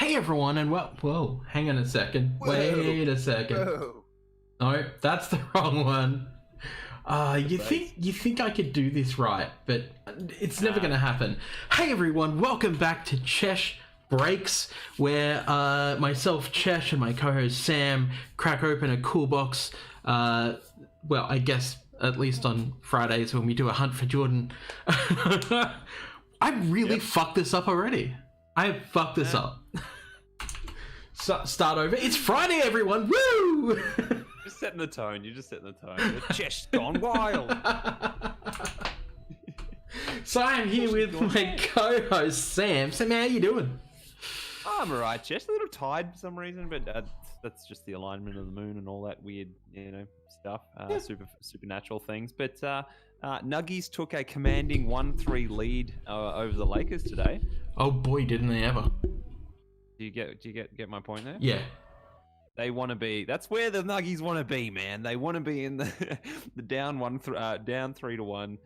Hey everyone, and whoa, hang on a second. Whoa. Wait a second. Whoa. No, that's the wrong one. You Face. think I could do this right, but it's never going to happen. Hey everyone, welcome back to Chesh Breaks, where myself, Chesh, and my co-host Sam crack open a cool box. Well, I guess at least on Fridays when we do a hunt for Jordan. I really fucked this up already. I fucked this up. So, start over. It's Friday, everyone. Woo! Just setting the tone. You're just setting the tone. The chest's gone wild. So I'm here with my co-host Sam. Sam, how you doing? I'm alright, Chest. A little tired for some reason, but that's just the alignment of the moon and all that weird, stuff. Supernatural things. But Nuggies took a commanding 1-3 lead over the Lakers today. Oh boy, didn't they ever? Do you get my point there? Yeah. They want to be. That's where the Nuggies want to be, man. They want to be in the down 3-1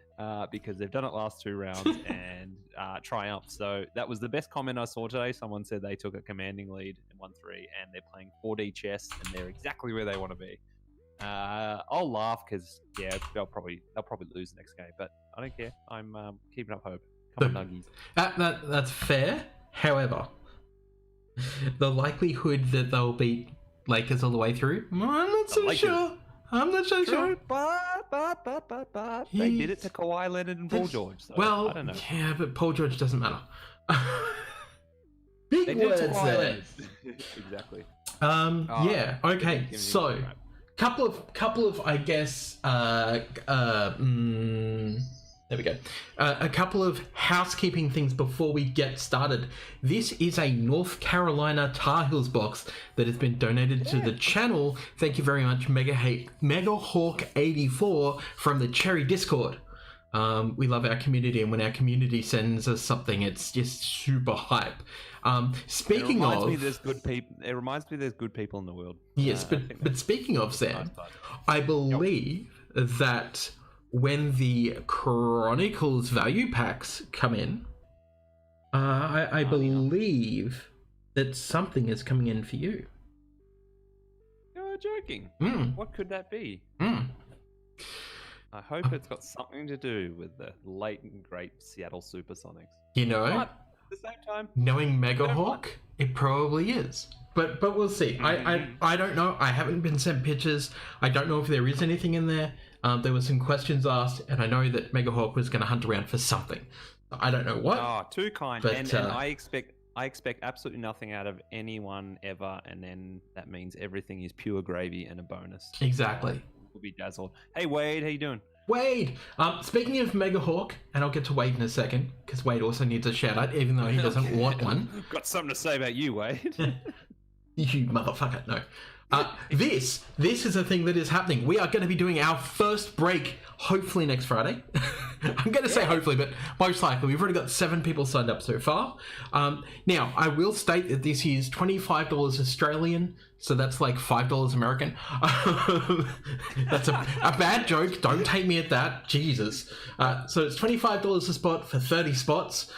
because they've done it last two rounds and triumphed. So that was the best comment I saw today. Someone said they took a commanding lead in 1-3 and they're playing 4D chess and they're exactly where they want to be. I'll laugh because they'll probably lose the next game, but I don't care. I'm keeping up hope. Come on, Nuggies. That's fair. However, the likelihood that they'll beat Lakers all the way through, I'm not so sure. I'm not so sure. But they did it to Kawhi Leonard and Paul George. So well, I don't know. Yeah, but Paul George doesn't matter. They Big did it words to Kawhi there. Leonard. Exactly. Yeah. Okay. So, couple of I guess there we go. A couple of housekeeping things before we get started. This is a North Carolina Tar Heels box that has been donated to the channel. Thank you very much, Megahawk84 from the Cherry Discord. We love our community, and when our community sends us something, it's just super hype. Speaking it of, reminds me there's good people. It reminds me there's good people in the world. yes, but speaking of Sam, I believe that when the Chronicles value packs come in, I believe that something is coming in for you. You're joking. What could that be? I hope it's got something to do with the late and great Seattle Supersonics. You know, But at the same time, knowing Megahawk, it probably is. But we'll see. I don't know. I haven't been sent pictures. I don't know if there is anything in there. There were some questions asked, and I know that Megahawk was going to hunt around for something. I don't know what. oh, too kind. But, And I expect absolutely nothing out of anyone ever, and then that means everything is pure gravy and a bonus. Exactly. We'll be dazzled. Hey Wade, how you doing? Wade! Speaking of Megahawk, and I'll get to Wade in a second, because Wade also needs a shout out, even though he doesn't want one. Got something to say about you, Wade. You motherfucker, no. This is a thing that is happening. We are going to be doing our first break, hopefully next Friday. I'm going to say hopefully, but most likely. We've already got 7 people signed up so far. Now, I will state that this is $25 Australian, so that's like $5 American. That's a bad joke. Don't take me at that. Jesus. So it's $25 a spot for 30 spots.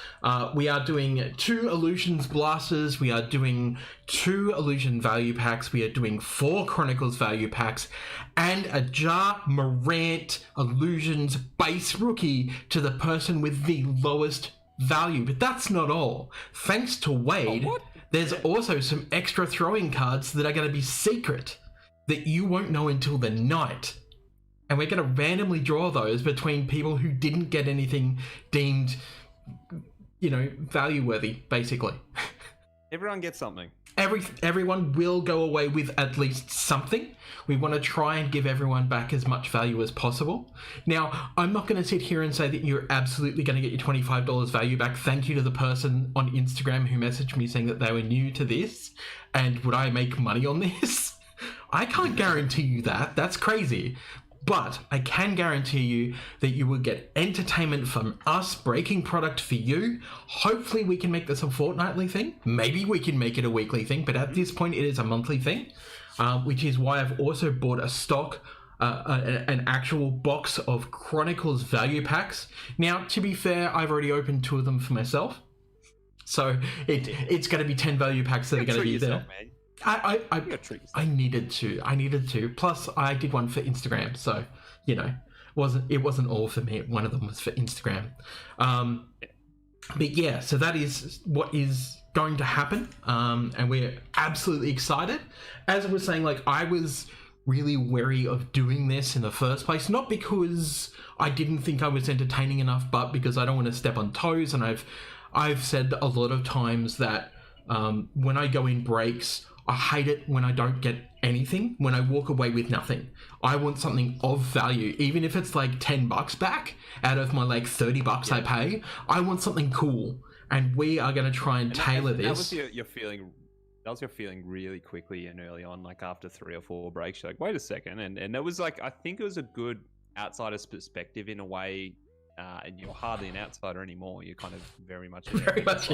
We are doing 2 Illusions Blasters. We are doing 2 Illusion value packs. We are doing 4 Chronicles value packs. And a Ja Morant Illusions base rookie to the person with the lowest value. But that's not all. Thanks to Wade, there's also some extra throwing cards that are going to be secret that you won't know until the night. And we're going to randomly draw those between people who didn't get anything deemed, value worthy, basically. Everyone gets something. Everyone will go away with at least something. We want to try and give everyone back as much value as possible. Now, I'm not going to sit here and say that you're absolutely going to get your $25 value back. Thank you to the person on Instagram who messaged me saying that they were new to this and would I make money on this? I can't guarantee you that. That's crazy. But I can guarantee you that you will get entertainment from us breaking product for you. Hopefully we can make this a fortnightly thing. Maybe we can make it a weekly thing, but at this point it is a monthly thing, which is why I've also bought a stock, an actual box of Chronicles value packs. Now, to be fair, I've already opened 2 of them for myself. So it's going to be 10 value packs that are going to be there. Man. I You gotta treat yourself. I needed to. Plus, I did one for Instagram, so you know, it wasn't all for me. One of them was for Instagram. But yeah, so that is what is going to happen, and we're absolutely excited. As I was saying, like, I was really wary of doing this in the first place, not because I didn't think I was entertaining enough, but because I don't want to step on toes. And I've said a lot of times that when I go in breaks, I hate it when I don't get anything, when I walk away with nothing. I want something of value, even if it's like $10 back out of my like $30 I pay. I want something cool, and we are going to try and tailor this. That was your feeling. That was your feeling really quickly and early on, like after 3 or 4 breaks. You're like, wait a second, and it was like, I think it was a good outsider's perspective in a way. And you're hardly an outsider anymore. You're kind of very much in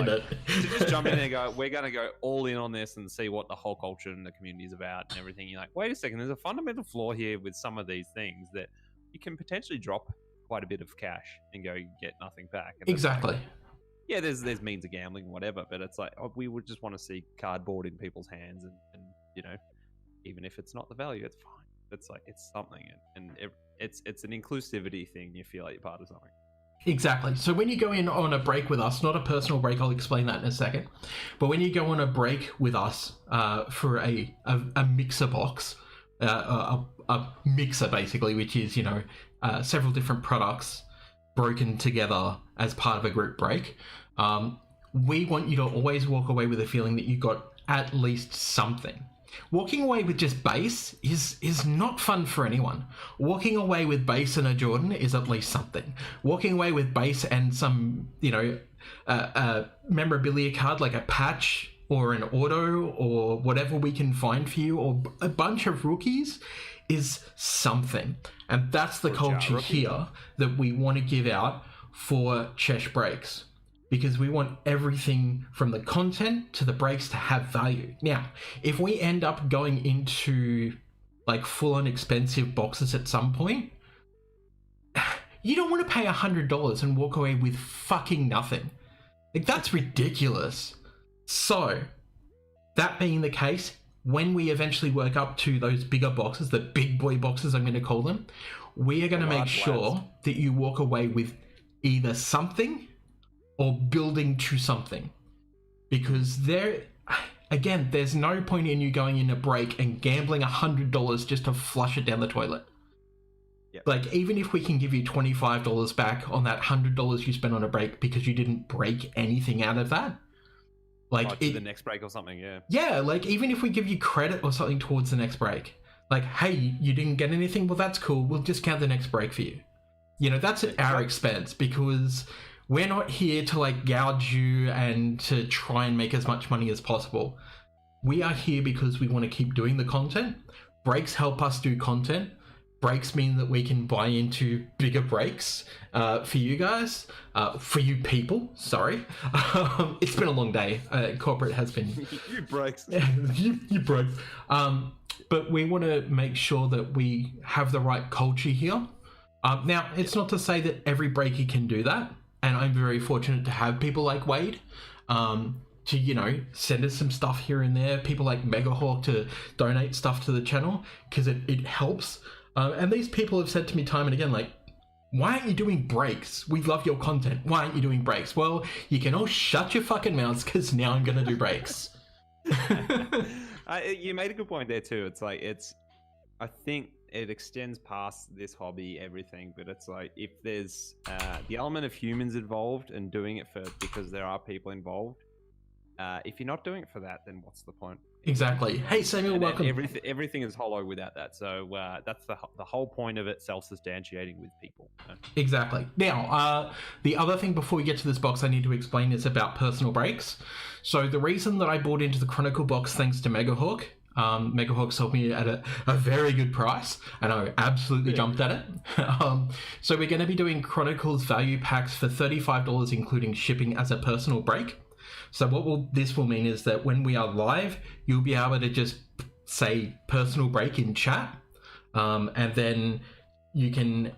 it. To just jump in and go, we're going to go all in on this and see what the whole culture and the community is about and everything. You're like, wait a second, there's a fundamental flaw here with some of these things that you can potentially drop quite a bit of cash and go get nothing back. And Exactly. like, yeah, there's means of gambling, whatever, but it's like, we would just want to see cardboard in people's hands, and you know, even if it's not the value, it's fine. It's like, it's something, and it's an inclusivity thing. You feel like you're part of something. Exactly. So when you go in on a break with us, not a personal break, I'll explain that in a second, but when you go on a break with us for a mixer box, a mixer basically, which is, you know, several different products broken together as part of a group break, we want you to always walk away with a feeling that you got at least something. Walking away with just base is not fun for anyone. Walking away with base and a Jordan is at least something. Walking away with base and some, you know, a memorabilia card like a patch or an auto or whatever we can find for you, or a bunch of rookies, is something. And that's the culture here that we want to give out for Chesh Breaks. Because we want everything from the content to the breaks to have value. Now, if we end up going into like full-on expensive boxes at some point, you don't want to pay $100 and walk away with fucking nothing. Like, that's ridiculous. So, that being the case, when we eventually work up to those bigger boxes, the big boy boxes I'm going to call them, we are going to make sure that you walk away with either something or building to something. Because there's no point in you going in a break and gambling $100 just to flush it down the toilet. Yep. Like, even if we can give you $25 back on that $100 you spent on a break because you didn't break anything out of that, like the next break or something, yeah. Yeah, like, even if we give you credit or something towards the next break, like, hey, you didn't get anything, well, that's cool, we'll discount the next break for you. You know, that's at our expense, because we're not here to like gouge you and to try and make as much money as possible. We are here because we want to keep doing the content. Breaks help us do content. Breaks mean that we can buy into bigger breaks for you guys, for you people. Sorry. It's been a long day. Corporate has been... You breaks. you breaks. But we want to make sure that we have the right culture here. Now, it's not to say that every breaker can do that. And I'm very fortunate to have people like Wade to, you know, send us some stuff here and there. People like Megahawk to donate stuff to the channel, because it helps. And these people have said to me time and again, like, why aren't you doing breaks? We love your content. Why aren't you doing breaks? Well, you can all shut your fucking mouths, because now I'm going to do breaks. You made a good point there too. It's like, I think it extends past this hobby, everything, but it's like, if there's the element of humans involved and doing it because there are people involved, if you're not doing it for that, then what's the point? Exactly. Hey, Samuel, welcome. Everything is hollow without that. So that's the whole point of it, self-substantiating with people. Exactly. Now, the other thing before we get to this box I need to explain is about personal breaks. So the reason that I bought into the Chronicle box, thanks to Megahawk, Megahawk sold me at a very good price, and I absolutely jumped at it. So we're going to be doing Chronicles value packs for $35, including shipping, as a personal break. So what this will mean is that when we are live, you'll be able to just say personal break in chat, and then you can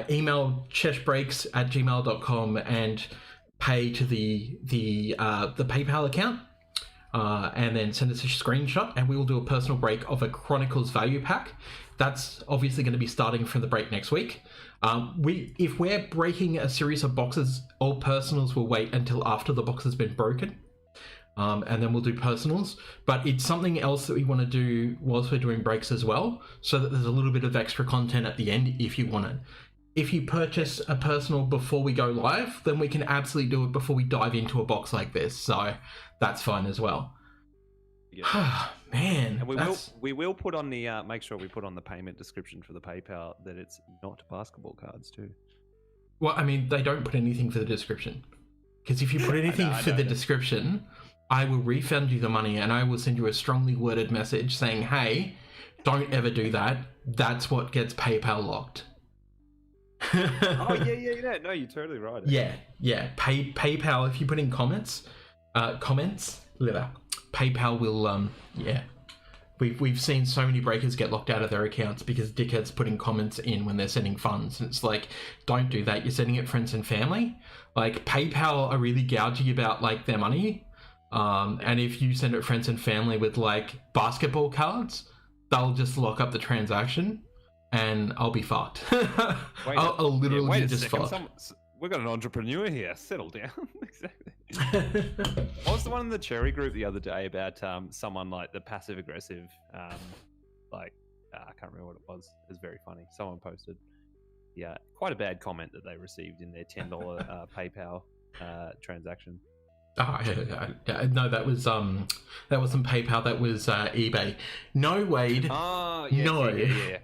email cheshbreaks@gmail.com and pay to the PayPal account, and then send us a screenshot, and we will do a personal break of a Chronicles value pack. That's obviously going to be starting from the break next week. If we're breaking a series of boxes, all personals will wait until after the box has been broken. And then we'll do personals, but it's something else that we want to do whilst we're doing breaks as well, so that there's a little bit of extra content at the end if you want it. If you purchase a personal before we go live, then we can absolutely do it before we dive into a box like this, so that's fine as well. Yeah. Man, and we will put on the make sure we put on the payment description for the PayPal that it's not basketball cards too. Well, I mean, they don't put anything for the description, because if you put anything for the description, I will refund you the money and I will send you a strongly worded message saying, hey, don't ever do that. That's what gets PayPal locked. Oh, yeah. No, you're totally right. Yeah. PayPal, if you put in comments, PayPal will, We've seen so many breakers get locked out of their accounts because dickheads putting comments in when they're sending funds. And it's like, don't do that. You're sending it friends and family. Like, PayPal are really gouging about, like, their money. And if you send it friends and family with like basketball cards, they'll just lock up the transaction and I'll be fucked. I'll literally be just fucked. We've got an entrepreneur here. Settle down. Exactly. What was the one in the Cherry group the other day about someone like the passive aggressive, I can't remember what it was. It was very funny. Someone posted, quite a bad comment that they received in their $10 PayPal transaction. Oh, yeah. No, that wasn't PayPal. That was eBay. No, Wade. Oh, yes, no. Yeah.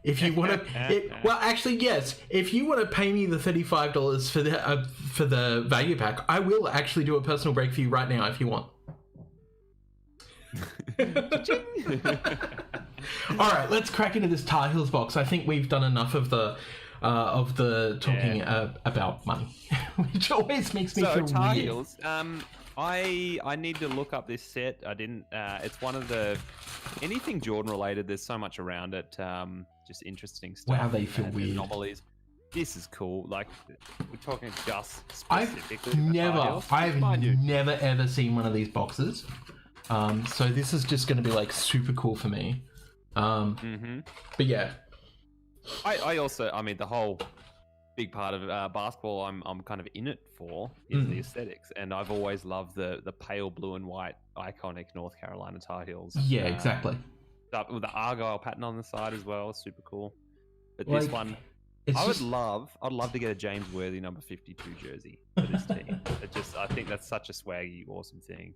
If you want to, well, actually, yes. If you want to pay me the $35 for the value pack, I will actually do a personal break for you right now if you want. All right, let's crack into this Tar Heels box. I think we've done enough of the talking about money, which always makes me feel Tar weird. Heels, I need to look up this set. I didn't. It's one of the anything Jordan related. There's so much around it. Just interesting stuff. Wow, they feel weird. Anomalies. This is cool. Like we're talking Gus I've specifically. never ever seen one of these boxes. So this is just going to be like super cool for me. But yeah. I also, the whole big part of basketball I'm kind of in it for is the aesthetics, and I've always loved the pale blue and white iconic North Carolina Tar Heels. Yeah, exactly. With the Argyle pattern on the side as well, super cool. But like, this one, I'd love to get a James Worthy number 52 jersey for this team. I think that's such a swaggy, awesome thing.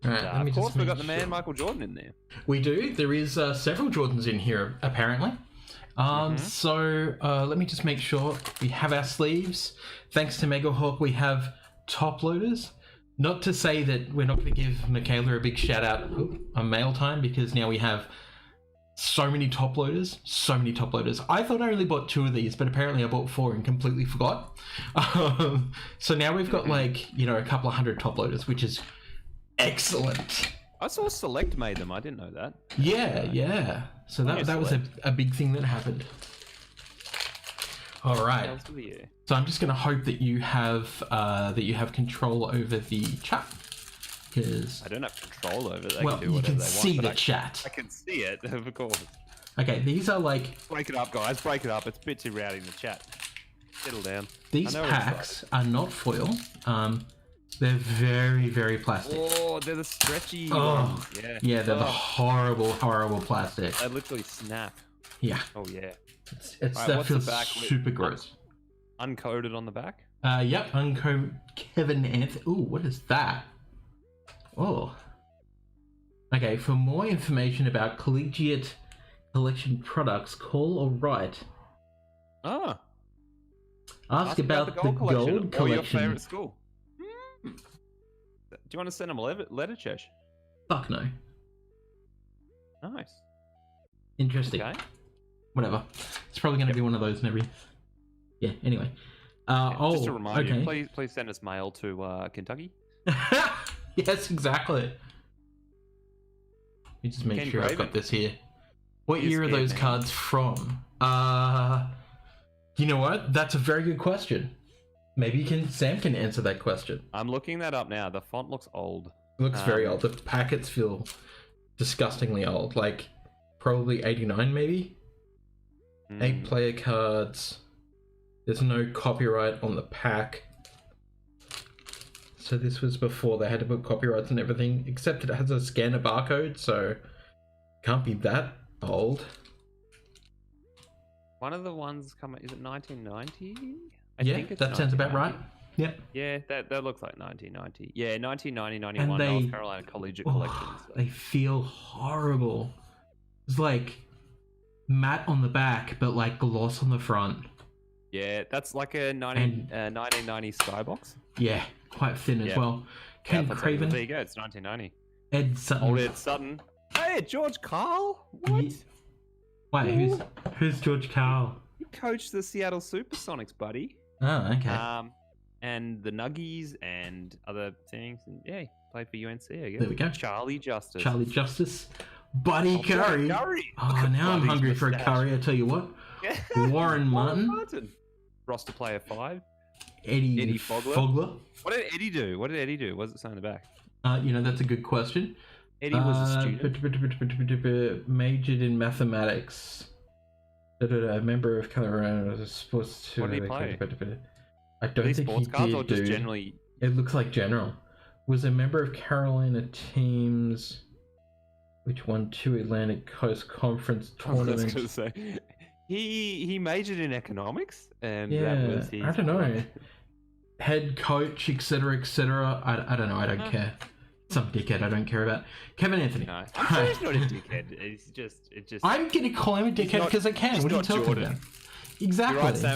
Right, of course, we've got the man Michael Jordan in there. We do. There is several Jordans in here, apparently. So let me just make sure we have our sleeves. Thanks to Mega Hawk, we have top loaders. Not to say that we're not going to give Michaela a big shout out on mail time, because now we have so many top loaders. I thought I only bought 2 of these, but apparently I bought 4 and completely forgot. So now we've got a couple of hundred top loaders, which is excellent. I saw Select made them. I didn't know that. Yeah. So that was a big thing that happened. All right. So I'm just going to hope that you have control over the chat, because I don't have control over it. Well, you can see the chat. I can see it, of course. Okay, these are like... Break it up, guys. Break it up. It's a bit too rowdy in the chat. Settle down. These packs are not foil. They're very, very plastic. Oh, they're the stretchy ones. Yeah, they're the horrible, horrible plastic. They literally snap. Yeah. Oh, yeah. That feels super gross. Uncoded on the back? Yep, uncoded Kevin Anthony. Ooh, what is that? Oh. Okay, for more information about Collegiate Collection products, call or write. Ah. Ask about the gold collection. Or your favorite school. Do you want to send them a letter, Chesh? Fuck no. Nice. Interesting. Okay. Whatever. It's probably going to be one of those in every... Yeah, anyway. Just to remind you, please send us mail to Kentucky. Yes, exactly. Let me just make sure I've got this here. What year are those cards from? You know what? That's a very good question. Maybe Sam can answer that question. I'm looking that up now. The font looks old. It looks very old. The packets feel disgustingly old. Like, probably 89 maybe? 8 player cards. There's no copyright on the pack. So this was before they had to put copyrights and everything, except it has a scanner barcode, so can't be that old. One of the ones come. Is it 1990? Yeah, that sounds about right. Yep. Yeah, that looks like 1990. Yeah, 1990, 91 North Carolina Collegiate Collection. So. They feel horrible. It's like matte on the back, but like gloss on the front. Yeah, that's like a 1990 Skybox. Yeah, quite thin as well. Ken Craven. There you go, it's 1990. Ed Sutton. Old Ed Sutton. Hey, George Carl? What? Wait, who's George Carl? He coached the Seattle Supersonics, buddy. Oh, okay. And the Nuggies and other things. And yeah, he played for UNC, I guess. There we go. Charlie Justice. Buddy Curry. Oh, now I'm hungry for a curry, I tell you what. Warren Martin. Roster player 5. Eddie Fogler. What did Eddie do? What does it say on the back? That's a good question. Eddie was a student. Majored in mathematics. Member of Colorado sports. What did he play? I don't think he cards did, or just dude. generally. It looks like general. Was a member of Carolina teams, which won 2 Atlantic Coast Conference tournaments. I was going to say, he majored in economics, and yeah, that was his. I don't know. Head coach, etc., etc. I don't know. I don't care. Some dickhead I don't care about. Kevin Anthony. No, I'm sure he's not a dickhead. It's just. I'm gonna call him a dickhead because I can. What are you talking about? Exactly.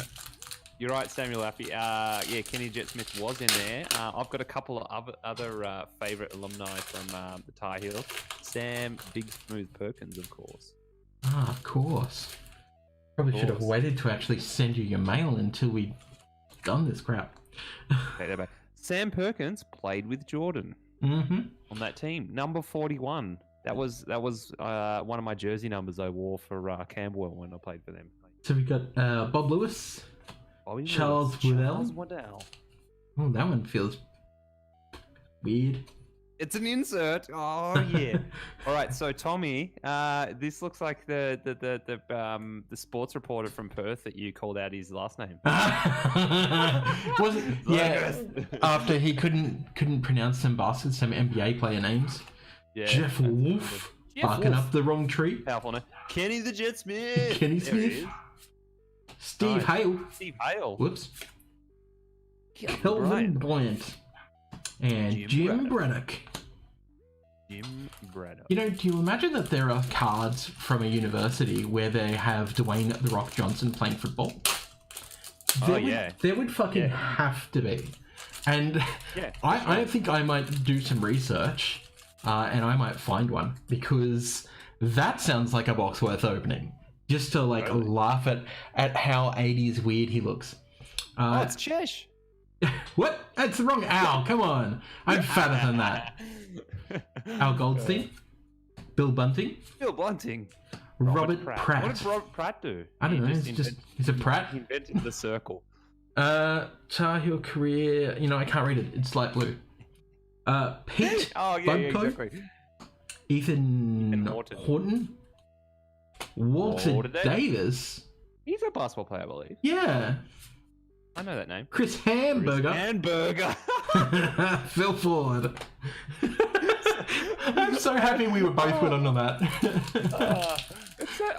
You're right, Samuel Laffey. Yeah, Kenny Jet Smith was in there. I've got a couple of other favourite alumni from the Tar Heels. Sam Big Smooth Perkins, of course. Ah, of course. Probably should have waited to actually send you your mail until we'd done this crap. Sam Perkins played with Jordan on that team. Number 41. That was one of my jersey numbers I wore for Camberwell when I played for them. So we got Bob Lewis. Charles Waddell. Oh, that one feels weird. It's an insert. Oh yeah. All right. So Tommy, this looks like the sports reporter from Perth that you called out his last name. Was it? Yeah. After he couldn't pronounce some NBA player names. Yeah. Jeff Wolf. Barking up the wrong tree. Powerful name. Kenny the Jet Smith. Kenny Smith. Steve Hale. Steve Hale. Whoops. Kelvin Bryant. And Jim Braddock. Jim Braddock. You know, do you imagine that there are cards from a university where they have Dwayne "The Rock" Johnson playing football? There would fucking have to be. And I think I might do some research and I might find one because that sounds like a box worth opening. Just to laugh at how 80s weird he looks. It's Chesh. What? That's the wrong Al. Come on. I'm fatter than that. Al Goldstein. Bill Bunting. Robert Pratt. What did Robert Pratt do? I don't know. He's a Pratt. He invented the circle. Tar Heel career. I can't read it. It's light blue. Pete. Exactly. Ethan Horton. Walter Davis. He's a basketball player, I believe. Yeah. I know that name. Chris Hamburger. Phil Ford. I'm so happy we were both went on that.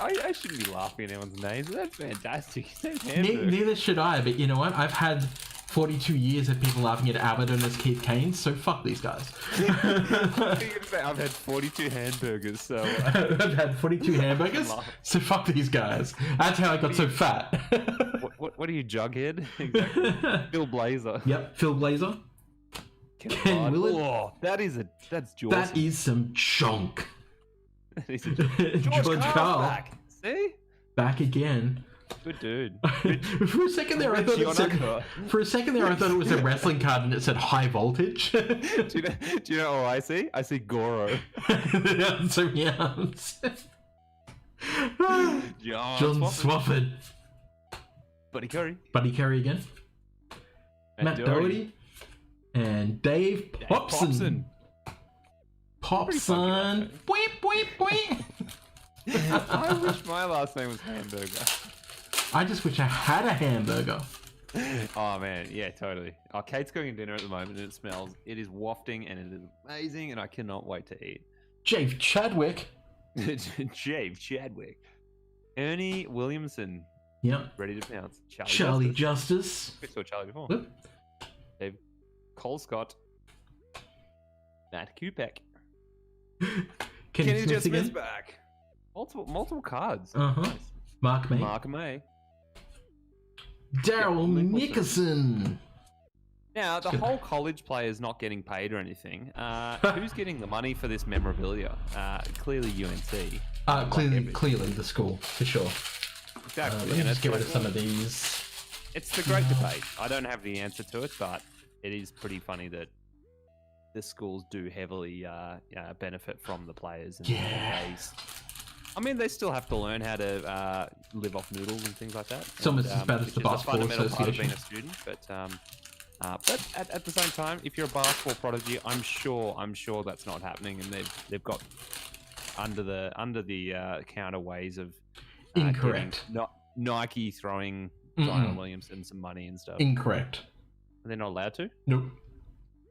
I shouldn't be laughing at anyone's names. That's fantastic. Neither should I, but you know what? I've had 42 years of people laughing at Abaddon as Keith Kane, so fuck these guys. I've had 42 hamburgers, so... I've had 42 hamburgers, so fuck these guys. That's how I got so fat. What are you, Jughead? Exactly. Phil Blazer. Yep, Phil Blazer. Ken Willard. Oh, that's Jaws. That is some chonk. George Carl. Back. See? Back again. Good dude. For a second there, I thought it was a wrestling card and it said high voltage. Do you know what I see? I see Goro. Some yams. John Swafford. Buddy Curry again. Matt Doherty, and Dave Popson. Popson. Boing, boing, boing. I wish my last name was Hamburger. I just wish I had a hamburger. Oh man, yeah, totally. Oh, Kate's cooking dinner at the moment and it smells. It is wafting and it is amazing and I cannot wait to eat. Jave Chadwick. Jave Chadwick. Ernie Williamson. Yep. Ready to pounce. Charlie Justice. We saw Charlie before. Whoop. Dave Colescott. Matt Kupek. Kenny Smith Smith's again. back. Multiple cards. Uh-huh. Nice. Mark May. Mark May. Daryl Yeah, Nickerson. Now, the whole college players not getting paid or anything. Who's getting the money for this memorabilia? Clearly UNC. Clearly the school, for sure. Exactly. Let me and just it's get rid like, of some of these. it's the great debate. I don't have the answer to it, but it is pretty funny that the schools do heavily benefit from the players. And Yeah. I mean, they still have to learn how to live off noodles and things like that. It's almost as bad as which the is a Basketball fundamental part of being Association. a student, but at the same time, if you're a basketball prodigy, I'm sure that's not happening, and they've got under the counter ways of Incorrect. Nike throwing Zion Williamson some money and stuff. Incorrect. They're not allowed to. Nope.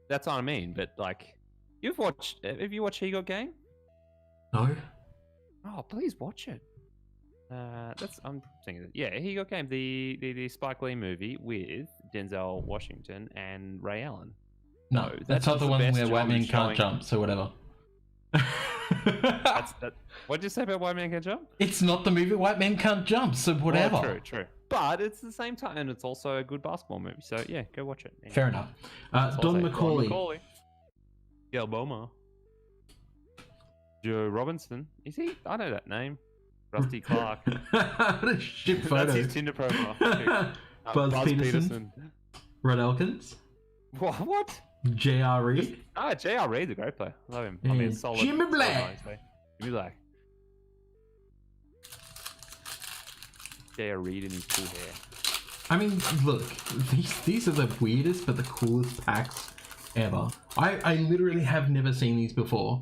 That's what I mean. But like, have you watched He Got Game? No. Oh, please watch it. I'm thinking that. Yeah, He Got Game, the Spike Lee movie with Denzel Washington and Ray Allen. No, that's not the one where white men can't jump, so whatever. What did you say about White Man Can't Jump? It's not the movie White Men Can't Jump, so whatever. Oh, true. But it's the same time, and it's also a good basketball movie. So yeah, go watch it. Yeah. Fair enough. That's all Don I'll say. McCauley. Gail Boma. Joe Robinson. Is he? I know that name. Rusty Clark. What a shit photo. That's his Tinder profile. Buzz Peterson. Rod Elkins. What? J.R. Reed. J.R. Reed's a great player. I love him. I mean, solid. Jimmy Black. Jimmy Black. J.R. Reed and his cool hair. I mean, look, these are the weirdest but the coolest packs ever. I literally have never seen these before.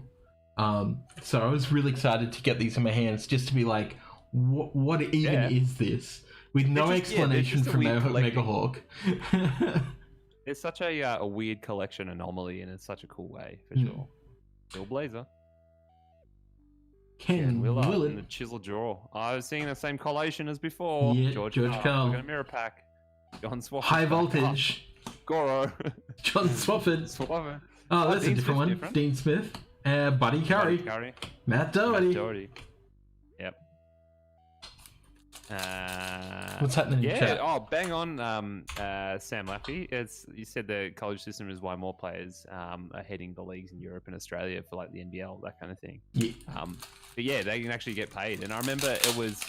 So I was really excited to get these in my hands just to be like, what even is this? With no explanation from Mega Hawk. It's such a weird collection anomaly, and it's such a cool way, for sure. Bill Blazer. Ken Willard. And the Chisel Jaw. I was seeing the same collation as before. Yeah, George Karl. We're going to mirror pack. John Swafford. High Voltage. Goro. John Swafford. Swafford. Oh, that's a different one. Different. Dean Smith. Buddy Curry. Matt Doherty. Yep. What's happening in chat? Oh, bang on, Sam Laffy. You said the college system is why more players are heading the leagues in Europe and Australia for like the NBL, that kind of thing. Yeah. But yeah, they can actually get paid. And I remember it was,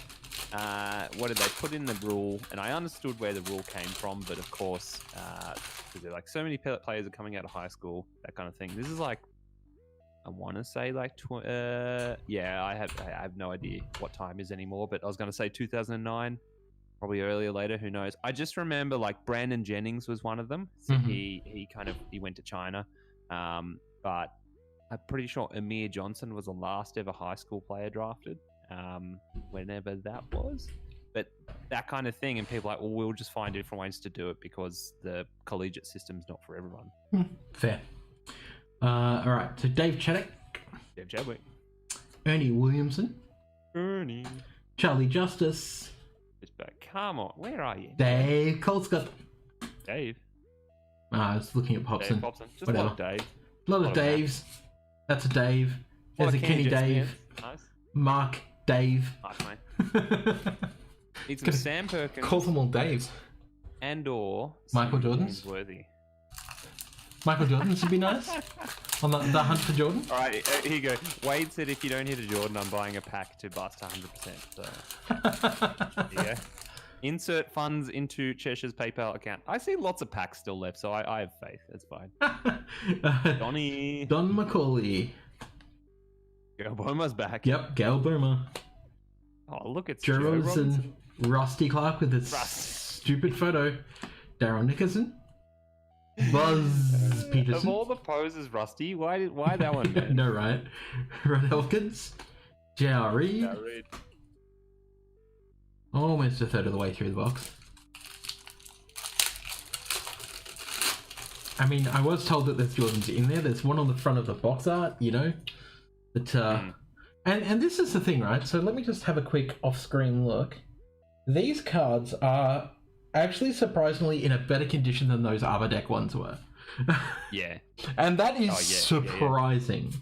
what did they put in the rule? And I understood where the rule came from, but of course, because they're like so many players are coming out of high school, that kind of thing. This is like, I want to say like, I have no idea what time is anymore, but I was going to say 2009, probably earlier, later, who knows. I just remember like Brandon Jennings was one of them. So he went to China, but I'm pretty sure Amir Johnson was the last ever high school player drafted, whenever that was. But that kind of thing, and people are like, well, we'll just find different ways to do it because the collegiate system's not for everyone. Fair. All right, so Dave Chadwick. Dave Chadwick. Ernie Williamson. Ernie. Charlie Justice. Just back. Come on, where are you? Dave Colescott. Dave. I was looking at Popson. Dave Popson. Just whatever. a lot of Dave. A lot of Daves. That's a Dave. There's a Kenny Dave. Nice. Mark Dave. Nice, mate. Need some Sam Perkins. Call them all Daves. And or Michael Jordan's. Worthy. Michael Jordan's would be nice. On the hunt for Jordan. All right, here you go. Wade said if you don't hit a Jordan, I'm buying a pack to bust 100%. So there you go. Insert funds into Cheshire's PayPal account. I see lots of packs still left, so I have faith. It's fine. Donnie. Don McCauley. Gail Boma's back. Yep, Gail Boomer. Oh, look, it's Joe Joe Robinson. Rusty Clark with his stupid photo. Daryl Nickerson. Buzz Of Peterson. all the poses, Rusty, why that one, man? No, right? Red Elkins. J.R. Reed. Yeah, Reed. Almost a third of the way through the box. I mean, I was told that there's Jordans in there. There's one on the front of the box art, you know. But and this is the thing, right? So let me just have a quick off-screen look. These cards are actually surprisingly in a better condition than those Arbor Deck ones were. Yeah. And that is Oh, yeah, surprising.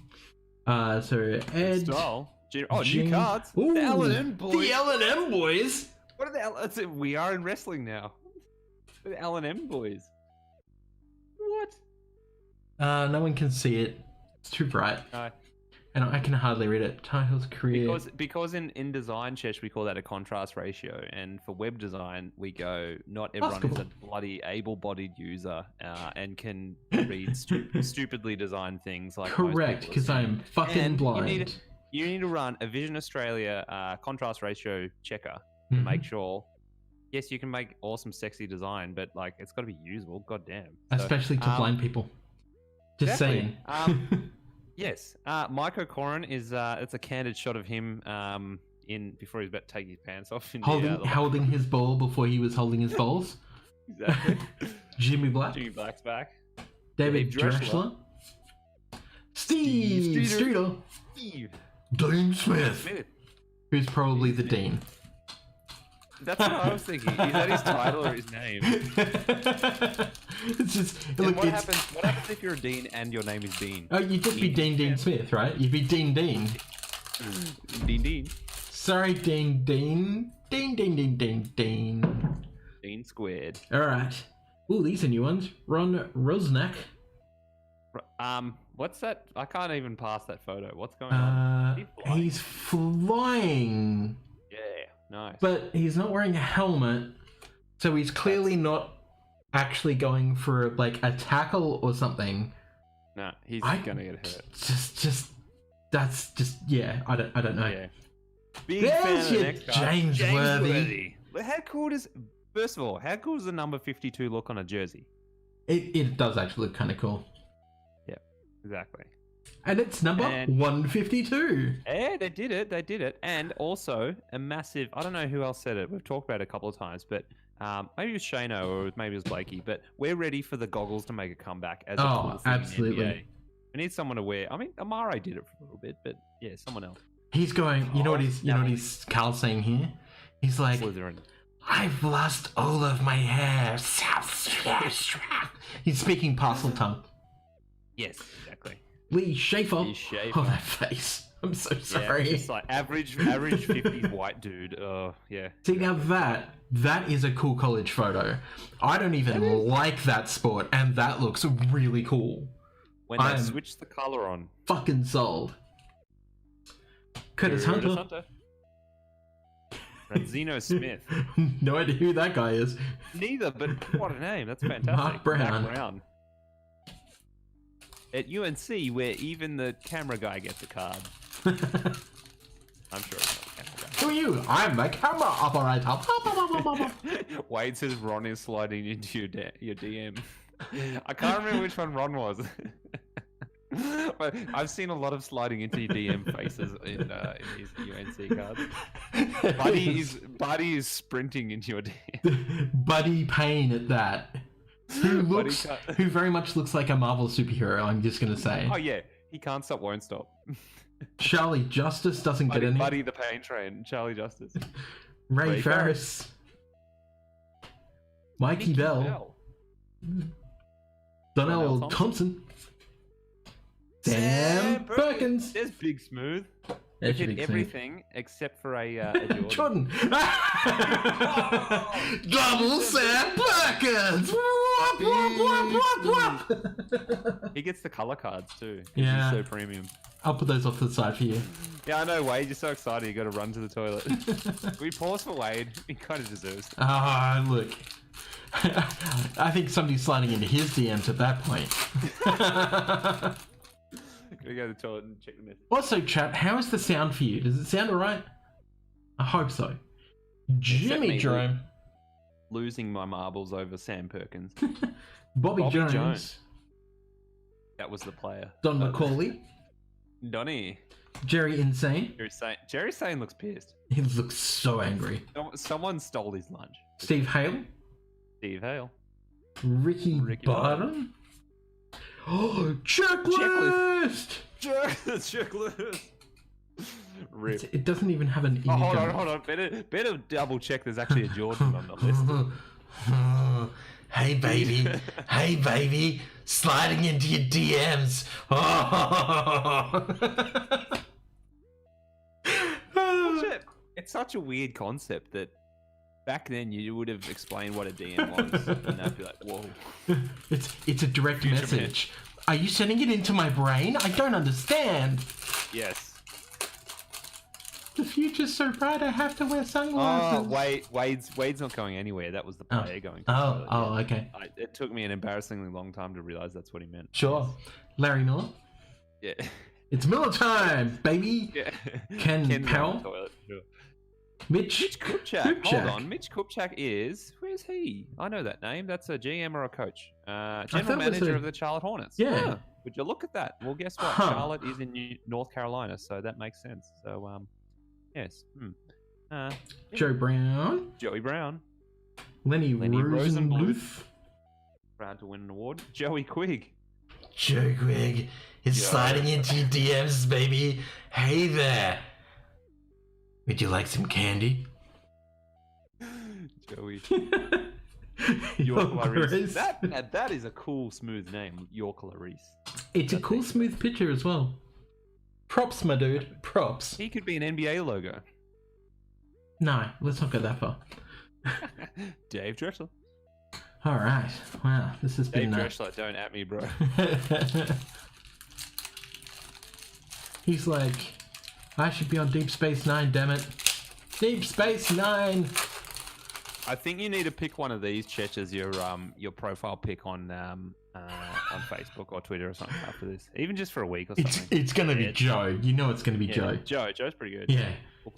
So Ed. Style. New Jim- cards. Ooh, The L&M boys. The L&M boys. What are the we are in wrestling now. The L&M boys. What? No one can see it. It's too bright. No. And I can hardly read it. Titles, career. Because in design, Chesh, we call that a contrast ratio, and for web design, we go not everyone is a bloody able-bodied user and can read stupidly designed things like most Correct, people because assume. I'm fucking And blind. You need to run a Vision Australia contrast ratio checker to Mhm. make sure. Yes, you can make awesome, sexy design, but like it's got to be usable. Goddamn. Especially to blind people. Just exactly. saying. Yes, Mike O'Corin is. It's a candid shot of him in before he's about to take his pants off. In holding his ball before he was holding his balls. Exactly. Jimmy Black. Jimmy Black's back. David Dave Dreschler. Dreschler. Steve Streeter. Steve Dean Smith. Smith. Who's probably the Dean. That's what I was thinking. Is that his title or his name? It's just And look. what It's happens? What happens if you're a dean and your name is Dean? oh, you'd just be Dean Smith, right? You'd be Dean. Dean. Sorry, Dean. Dean Dean squared. All right. Ooh, these are new ones. Ron Rosnack. What's that? I can't even pass that photo. What's going on? He's flying, Yeah, nice. but he's not wearing a helmet, so he's clearly not actually going for like a tackle or something. No, he's I- gonna get hurt. That's just yeah. I don't know. Yeah. Big There's fan of the your next card. James Worthy. But how cool does? First of all, how cool does the number 52 look on a jersey? It does actually look kind of cool, Exactly. and it's number And- 152. Yeah, they did it. They did it. And also a massive. I don't know who else said it. We've talked about it a couple of times, but maybe it was Shano or maybe it was Blakey. But we're ready for the goggles to make a comeback as a Oh, cool thing in absolutely. NBA. We need someone to wear. I mean, Amare did it for a little bit, but yeah, someone else. He's going. You know what he's. You know what Natalie. he's. Carl's saying here. He's like, Slytherin. I've lost all of my hair. He's speaking parcel tongue. Yes, exactly. Lee Schaefer. Lee Schaefer. Oh, that face. I'm so Yeah, sorry. just like average 50s white dude. Oh, yeah. See, now that is a cool college photo. I don't even like that sport, and that looks really cool. When they I'm- switch the color on. Fucking sold. Curtis Hunter. Ranzino Smith. No idea who that guy is. Neither, but what a name. That's fantastic. Mark Brown. Mark Brown. At UNC, where even the camera guy gets a card. I'm sure it's not the camera guy. Who are you? I'm the camera operator. Wade says Ron is sliding into your DM. I can't remember which one Ron was. But I've seen a lot of sliding into your DM faces in these UNC cards. Buddy is sprinting into your DM. Buddy Payne at that. Who Buddy looks, can't- who very much looks like a Marvel superhero. I'm just gonna say. Oh yeah, he can't stop, won't stop. Charlie Justice doesn't get any. Buddy the Pain Train, Charlie Justice. Ray Ray Farris. Mikey Bell. Donnell Donnell Thompson. Sam Perkins. There's Big Smooth. There's Hit Big Smooth. everything except for a Jordan. Jordan. Double Sam Perkins. Whoop, whoop, whoop, whoop, whoop. He gets the color cards too. 'Cause Yeah. He's so premium. I'll put those off to the side for you. Yeah, I know, Wade. You're so excited. You got to run to the toilet. Can we pause for Wade? He kind of deserves it. Ah, look. I think somebody's sliding into his DMs at that point. Gotta go to the toilet and check the message. Also, chat, how is the sound for you? Does it sound alright? I hope so. Jimmy me, Jerome. Losing my marbles over Sam Perkins. Bobby, Bobby Jones, Jones. That was the player. Don McCauley, Donny. Jerry Insane. Jerry Sane looks pissed. He looks so angry. Someone stole his lunch. Steve Hale, Steve Hale. Ricky Barton. Oh, checklist. Checklist. Rip. It doesn't even have an image. Oh, hold on on, hold on. Better double check. There's actually a Jordan on the list. Hey baby, hey baby, sliding into your DMs. It's such a weird concept that back then you would have explained what a DM was, and they'd be like, "Whoa." It's a direct message. Are you sending it into my brain? I don't understand. Yes. The future's so bright, I have to wear Oh, sunglasses. Wade's not going anywhere. That was the player going. Okay. It took me an embarrassingly long time to realize that's what he meant. Sure. Larry Miller. Yeah. It's Miller time, baby. Yeah. Ken Ken's Powell. on the toilet, sure. Mitch Kupchak. Hold on. Mitch Kupchak is... Where's he? I know that name. That's a GM or a coach. General manager of the Charlotte Hornets. Yeah. Huh. Would you look at that? Well, guess what? Huh. Charlotte is in North Carolina, so that makes sense. So, yes. Joe Brown. Joey Brown. Lenny Rosenbluth. Proud to win an award. Joey Quigg. Joe Quigg is sliding into your DMs, baby. Hey there. Would you like some candy? Joey. York Clarice. That is a cool, smooth name. York Clarice. It's a cool, smooth picture as well. Props, my dude. Props. He could be an NBA logo. No, let's not go that far. Dave Drexler. All right. Wow, this has been... Dave Drexler, don't at me, bro. He's like, I should be on Deep Space Nine, damn it. Deep Space Nine! I think you need to pick one of these, Chetch, as your profile pic on Facebook or Twitter or something after this. Even just for a week or something. It's going to be Joe. You know it's going to be Joe. Joe's pretty good. Yeah.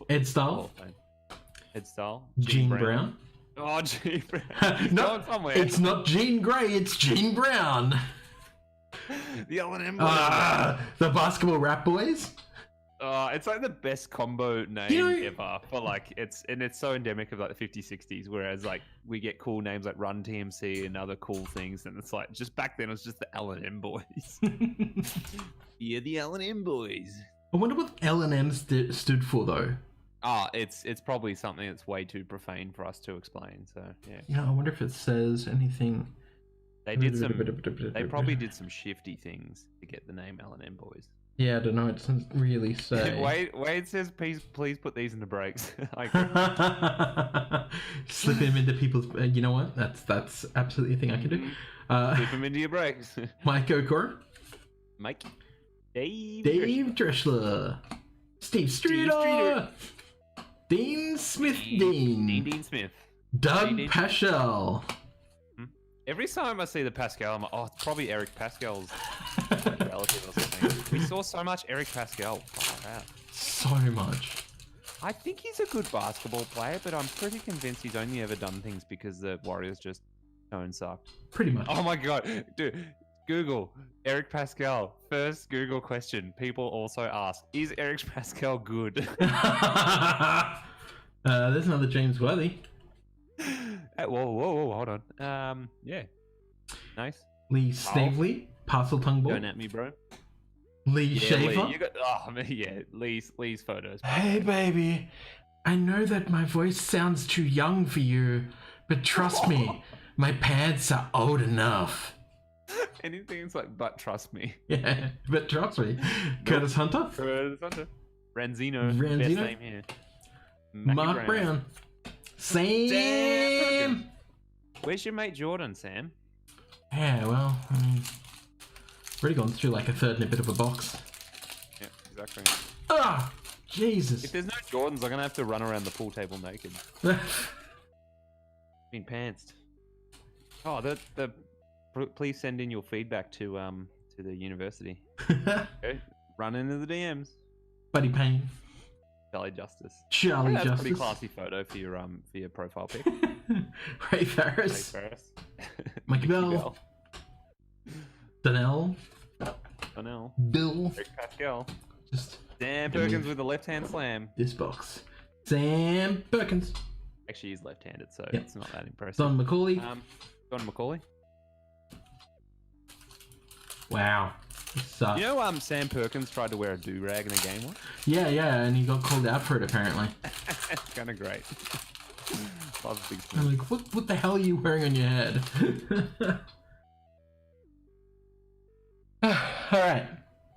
Ed Stahl. Ed Stahl. Gene Brown. Oh, Gene Brown. No, it's not Gene Grey, it's Gene Brown. The L&M boys. The basketball rap boys. It's like the best combo name ever. For like, it's so endemic of like the 50s, 60s. Whereas like we get cool names like Run TMC and other cool things, and it's like just back then it was just the L&M boys. Yeah, the L&M boys. I wonder what L&M stood for though. It's probably something that's way too profane for us to explain. So yeah. Yeah, I wonder if it says anything. They probably did some shifty things to get the name L&M boys. Yeah, I don't know. It doesn't really say. Wade says, please put these in the breaks. Slip him into people's. You know what? That's absolutely a thing I can do. Slip him into your breaks. Mike Okor. Mike. Dave Drexler. Steve Streeter. Dean Smith. Dean Smith. Doug Paschal. Every time I see the Pascal, I'm like, oh, it's probably Eric Pascal's relative or something. We saw so much Eric Pascal. Wow. So much. I think he's a good basketball player, but I'm pretty convinced he's only ever done things because the Warriors just don't suck. Pretty much. Oh my god. Dude, Google Eric Pascal. First Google question people also ask, is Eric Pascal good? There's another James Worthy. Whoa, hold on. Yeah. Nice. Lee Snavely, Parcel Tongue Ball. Don't at me, bro. Lee Schaefer. Lee's photos. Hey, baby. I know that my voice sounds too young for you, but trust me, my pants are old enough. Anything's like, but trust me. Yeah, but trust me. Curtis Hunter. Ranzino. Best name here. Mark Brown. Sam. Where's your mate Jordan, Sam? Yeah, well, I mean, already gone through like a third and a bit of a box. Yeah, exactly. Ah, Jesus. If there's no Jordans, I'm gonna have to run around the pool table naked. Been pantsed. Oh, please send in your feedback to the university. Okay. Run into the DMs. Buddy Payne. Charlie Justice. Charlie That's Justice. a pretty classy photo for your profile pic. Ray Farris. Mikey Bell. Donnell, Donnell, Bill, Rick Pascal, just Dan Give me- Perkins with the left-hand slam. this box. Sam Perkins, Actually, he's left-handed, so Yep. it's not that impressive. Don McCauley. Don McCauley. Wow. This sucks. You know, Sam Perkins tried to wear a do-rag in a game once. Yeah, and he got called out for it apparently. Kind of great. Love big I'm smooth. like, what the hell are you wearing on your head? Alright.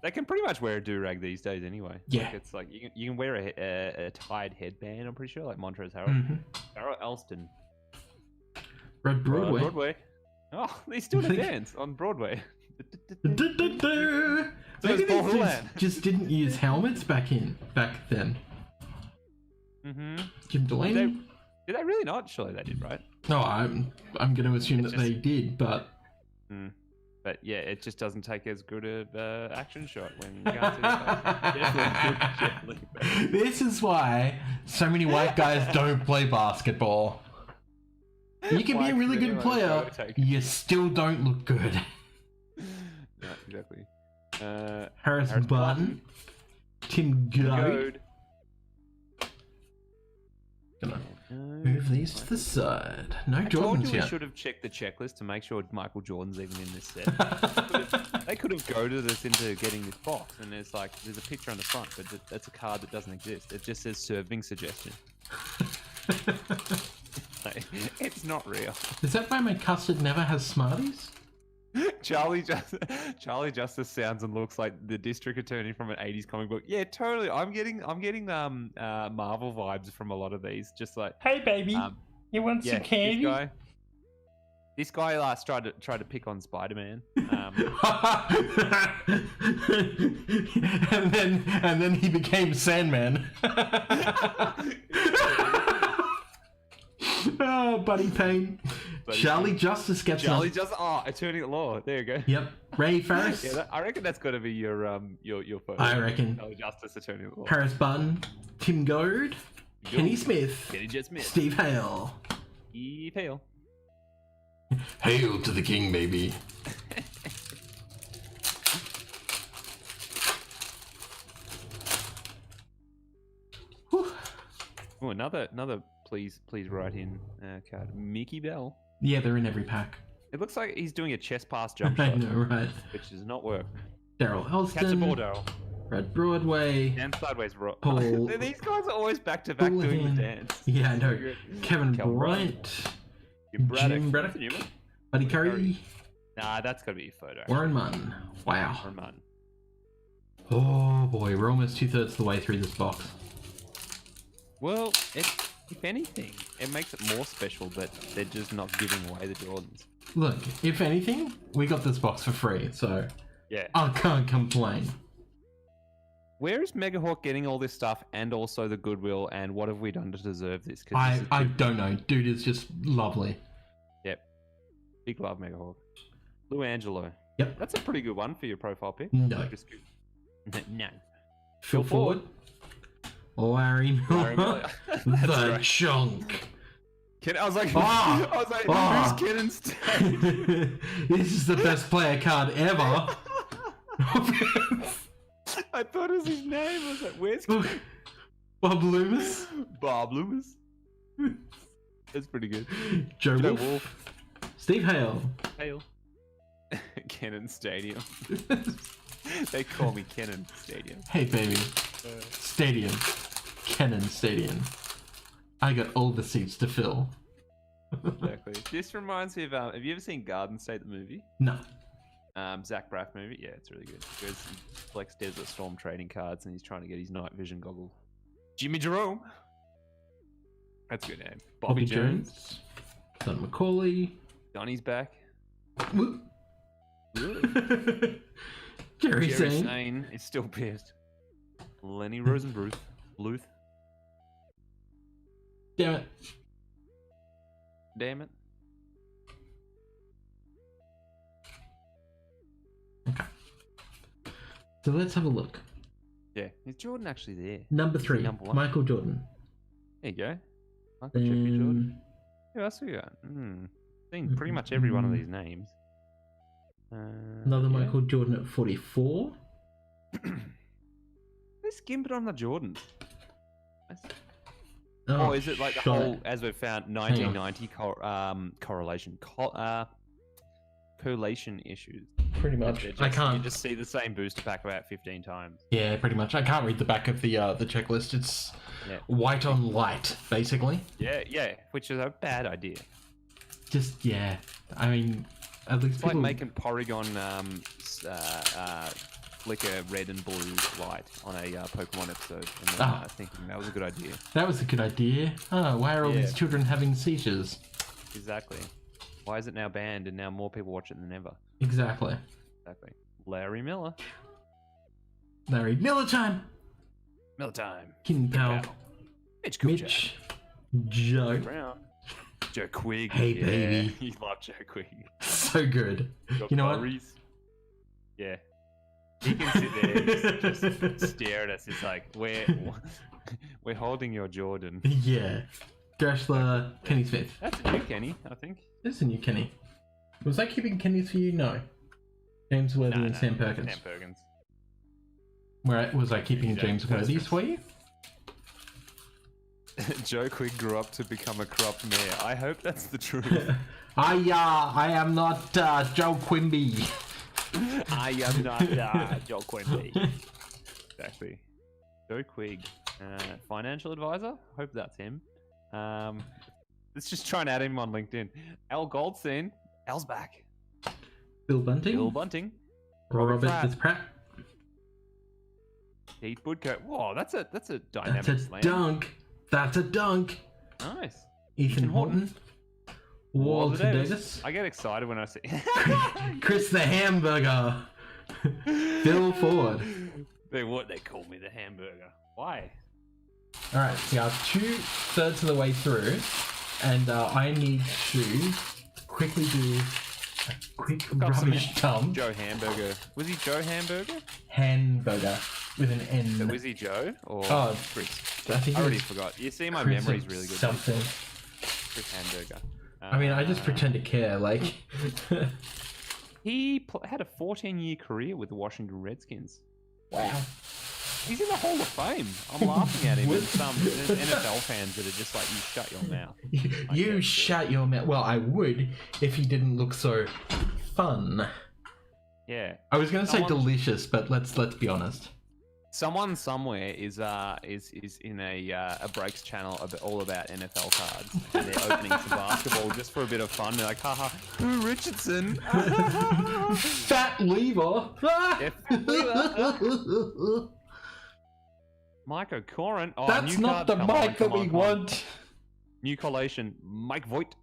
They can pretty much wear a do-rag these days anyway. Yeah. Like, it's like you can wear a tied headband, I'm pretty sure, like Montrezl Harrell. Mm-hmm. Darryl Elston. Red Broadway. Broadway. Oh, he's doing a dance on Broadway. Maybe it's Paul they Houlihan. just didn't use helmets back then. Mm-hmm. Jim Delaney? Did they really not? Surely they did, right? No, I'm going to assume It's that they did, but But yeah, it just doesn't take as good a action shot when you can't see the face. this is why so many white guys don't play basketball. You can be a really good player, you still don't look good. Yeah, exactly. Harris Barton, Tim Goad. Gonna move these to the side. No I told Jordans you we yet. should have checked the checklist to make sure Michael Jordan's even in this set. They could have goaded us into getting this box, and there's a picture on the front, but that's a card that doesn't exist. It just says serving suggestion. Like, it's not real. Is that why my custard never has Smarties? Charlie Justice sounds and looks like the district attorney from an 80s comic book. Yeah, totally. I'm getting Marvel vibes from a lot of these. Just like, Hey baby, you want yeah, some candy? This guy last tried to pick on Spider-Man. and then he became Sandman. Oh, Buddy Payne. Charlie Justice gets Attorney at Law. There you go. Yep. Ray Farris. Yeah, I reckon that's got to be your photo. I reckon. Charlie Justice, Attorney at Law. Harris Button, Tim Goad, Kenny Smith, Kenny Jet Smith, Steve Hale. Steve Hale. Hail to the king, baby. Oh, another. Please write in card. Mickey Bell. Yeah, they're in every pack. It looks like he's doing a chest pass jump I shot, know, right? which does not work. Daryl Catch a ball, Elston, Daryl. Red Broadway. And sideways rock. Paul These guys are always back to back doing Houlihan. the dance. Yeah, I know. good. Kevin Kel Bryant, Jim Braddock. Newman? Buddy Curry, Nah, that's gotta be a photo. Warren Munn. Wow. Warren Munn. Oh boy, we're almost 2/3 of the way through this box. Well, if anything, it makes it more special that they're just not giving away the Jordans. Look, if anything, we got this box for free, so Yeah. I can't complain. Where is Megahawk getting all this stuff and also the goodwill, and what have we done to deserve this? 'Cause this is I don't know. Dude is just lovely. Yep. Big love, Megahawk. Lou Angelo. Yep. That's a pretty good one for your profile pic. No. Just good. No. Phil Ford. Larry Larry Miller. Miller. The That's right. chunk. I was like, Ah! who's Kenan State? This is the best player card ever. I thought it was his name. I was like, where's Bob Loomis. Bob Loomis? That's pretty good. Joe Joe Wolf. Wolf. Steve Hale. Hale. Kenan Stadium. They call me Kenan Stadium. Hey baby. Stadium. Kennan Stadium. I got all the seats to fill. Exactly. This reminds me of, have you ever seen Garden State, the movie? No. Zach Braff movie? Yeah, it's really good. He collects Desert Storm trading cards and he's trying to get his night vision goggles. Jimmy Jerome. That's a good name. Bobby Jones. Don McCauley. Donnie's back. Whoop. Jerry Jerry Sane. Sane is still pissed. Lenny Rosenbluth. Bluth. Damn it. Damn it. Okay. So let's have a look. Yeah. Is Jordan actually there? Number Is he 3, number 1? Michael Jordan. There you go. Michael Jeffrey Jordan. Then Who else we got? Seen pretty much every one of these names. Another yeah. Michael Jordan at 44. They skimmed on the Jordans. Oh, Oh, is it like the shite. whole, as we've found, 1990 collation issues? Pretty much. They're I just- can't. You just see the same booster pack about 15 times. Yeah, pretty much. I can't read the back of the checklist. It's Yeah. white on light, basically. Yeah, which is a bad idea. Just yeah. I mean, at least It's like people. making Porygon flicker red and blue light on a Pokemon episode, and then thinking that was a good idea. That was a good idea. Oh, why are all Yeah. these children having seizures? Exactly. Why is it now banned and now more people watch it than ever? Exactly. Exactly. Larry Miller. Larry Miller time. Miller time. Kin Pal. Mitch Kupchak. Mitch. Joe. Brown. Joe Quigg. Hey, yeah, baby. You love Joe Quigg. So good. Got You know what? Clarice. Yeah. He can sit there and just stare at us. It's like, we're holding your Jordan. Yeah. Gershla, Kenny Smith. That's a new Kenny, I think. This is a new Kenny. Was I keeping Kenny's for you? No. James Worthy No, and Sam Perkins. Sam Perkins. Was I keeping James Worthy's for you? Joe Quigg grew up to become a corrupt mayor. I hope that's the truth. I am not Joe Quimby. I am not Joe Quimby. Exactly. Joe Quigg, financial advisor. Hope that's him. Let's just try and add him on LinkedIn. Al Goldstein. Al's back. Bill Bunting. Bill Bunting. Robert Pratt. Fitzpratt. Pete Woodcote. Whoa, that's a dynamic That's a slam. dunk. That's a dunk. Nice. Ethan Horton. Walter Davis. Davis. I get excited when I see Chris the Hamburger. Phil Ford. They call me the hamburger. Why? Alright, so we are 2/3 of the way through, and I need to quickly do a quick Got some rubbish dump. Joe Hamburger. Was he Joe Hamburger? Hamburger with an N. So was he Joe or Oh, Chris? I think I it already was forgot. You see, my Chris memory's of really good. Something. Chris Hamburger. I mean, I just pretend to care, like. He had a 14-year career with the Washington Redskins. Wow. He's in the Hall of Fame. I'm laughing at him and some NFL fans that are just like, you shut your mouth. You shut your mouth. Well, I would if he didn't look so fun. Yeah. I was going to say Someone- delicious, but let's be honest. Someone somewhere is in a breaks channel all about NFL cards. And they're opening some basketball just for a bit of fun. They're like, haha, Boo Richardson. Fat lever. Fat lever. Mike O'Corin. Oh, That's new not card. the Come on, mic that come we on, come on. want. New collation. Mike Voigt.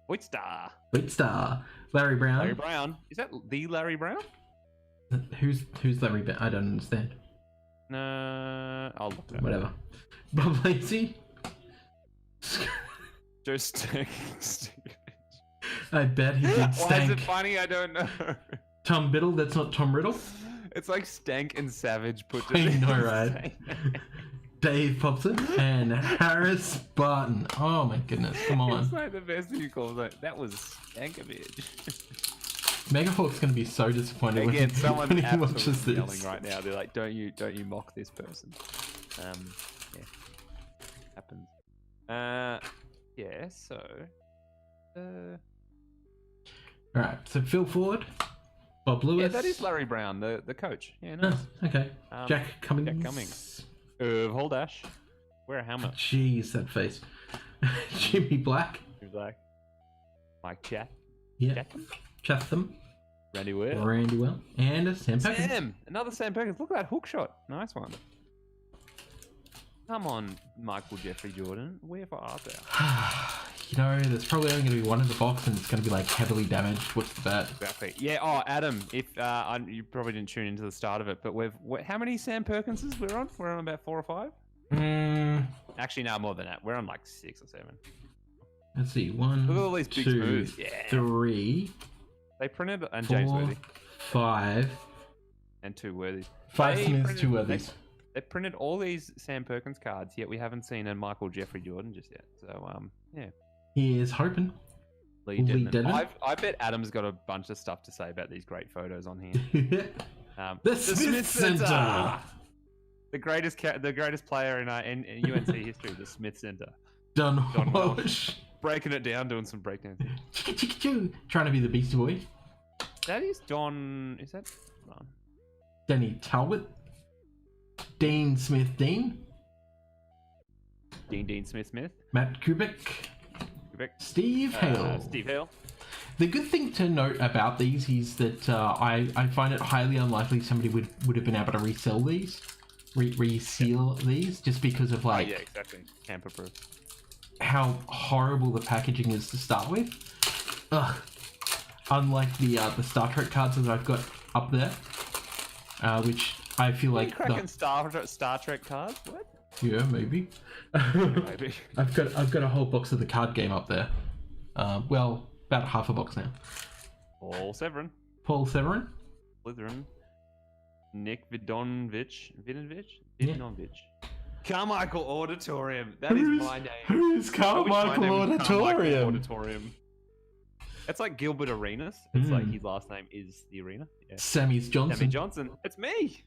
Voigtstar. Big star. Larry Brown. Larry Brown. Is that the Larry Brown? Who's Larry Brown? I don't understand. No, I'll look that up. Whatever. Bob Lacey. Joe Stank. I bet he did Why is stank. it funny? I don't know. Tom Biddle. That's not Tom Riddle. It's like Stank and Savage put I together. know, right? Dave Popson and Harris Barton. Oh my goodness! Come on. It's like the best thing you call it. That was Stankovic. Megahawk's going to be so disappointed Again, when someone he watches absolutely this. yelling right now. They're like, "Don't you mock this person?" Yeah, happens. Yeah. So, All right, so Phil Ford, Bob Lewis. yeah, that is Larry Brown, the coach. Yeah, Oh, nice. okay. Jack Cummings. Jack Cummings. Irv Holdash. Wear a helmet. Jeez, that face. Jimmy Black. Who's like Mike Chat. Yeah. Chatham. Randy Ware. Randy Well. And Sam Perkins. Sam! Another Sam Perkins. Look at that hook shot. Nice one. Come on, Michael Jeffrey Jordan. Wherefore art thou? You know, there's probably only going to be one in the box and it's going to be like heavily damaged. What's the bet? Exactly. Yeah. Oh, Adam. If you probably didn't tune into the start of it, but how many Sam Perkinses we're on? We're on about 4 or 5. Actually, no, more than that. We're on like 6 or 7. Let's see. 1, Look at all these big 2, smooths. Yeah. 3, They printed and 4, James Worthy 5. and 2 Worthies. 5 They Smiths, printed- 2 Worthies. They printed all these Sam Perkins cards, yet we haven't seen a Michael Jeffrey Jordan just yet. So yeah. Here's hoping. Lee Lee Dedman. Dedman? I bet Adam's got a bunch of stuff to say about these great photos on here. The Smith Center. The greatest player in UNC history, the Smith Center. Don Don Welsh. Welsh. Breaking it down, doing some breakdancing. Chicka chicka choo. Trying to be the Beastie Boy. That is Don. Is that? No. Danny Talbot. Dean Smith Dean. Dean Smith. Matt Kubik. Steve Hale. Steve Hale. The good thing to note about these is that I find it highly unlikely somebody would have been able to resell these. Reseal these just because of like Yeah, exactly. Tamper proof. how horrible the packaging is to start with. Ugh. Unlike the Star Trek cards that I've got up there, which I feel like cracking Star Trek cards. What? yeah, maybe. Maybe. I've got a whole box of the card game up there. Well, about half a box now. Paul Severin. Paul Severin. Slytherin. Nick Vidonovich. Yeah. Carmichael Auditorium. That is my name. Who's I wish my Carmichael name was Carmichael Auditorium? Auditorium. It's like Gilbert Arenas. It's like his last name is the arena. Yeah. Sammy's Johnson. Sammy Johnson. It's me.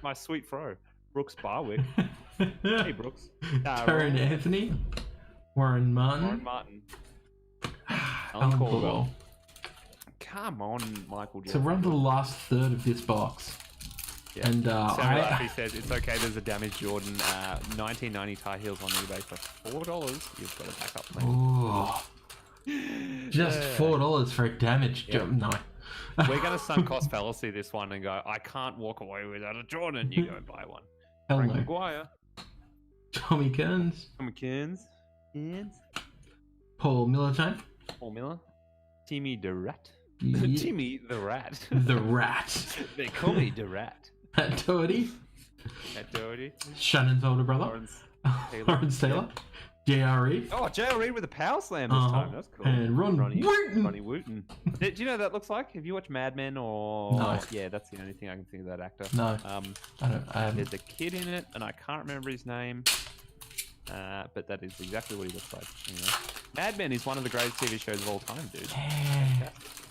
My sweet fro. Brooks Barwick. Hey, Brooks. Taryn Anthony. Warren Martin. Warren Martin. Alan Caldwell. Caldwell. Come on, Michael So Jordan. we're on to the last third of this box. Yeah. And Sarah Murphy says it's okay. There's a damaged Jordan 1990 tie heels on eBay for $4. You've got a backup plan. Oh, just $4 for a damaged Jordan. No. We're gonna sunk cost fallacy this one and go. I can't walk away without a Jordan. You go buy one. Hell Frank no. Maguire, Tommy Kearns. Tom Cairns, Paul Militine. Paul Miller, Timmy the Rat, Yeah. Timmy the Rat. The Rat. They call me the Rat. Matt Doherty. Matt Doherty, Shannon's older brother. Lawrence Taylor. Lawrence Taylor. JRE. Oh, J.L. Reid with a power slam this time. That's cool. And Ronnie Wooten. Ronnie Wooten. Do you know what that looks like? Have you watched Mad Men or? No. Yeah, that's the only thing I can think of that actor. No, I don't. There's a kid in it, and I can't remember his name. But that is exactly what he looks like. Anyway. Mad Men is one of the greatest TV shows of all time, dude.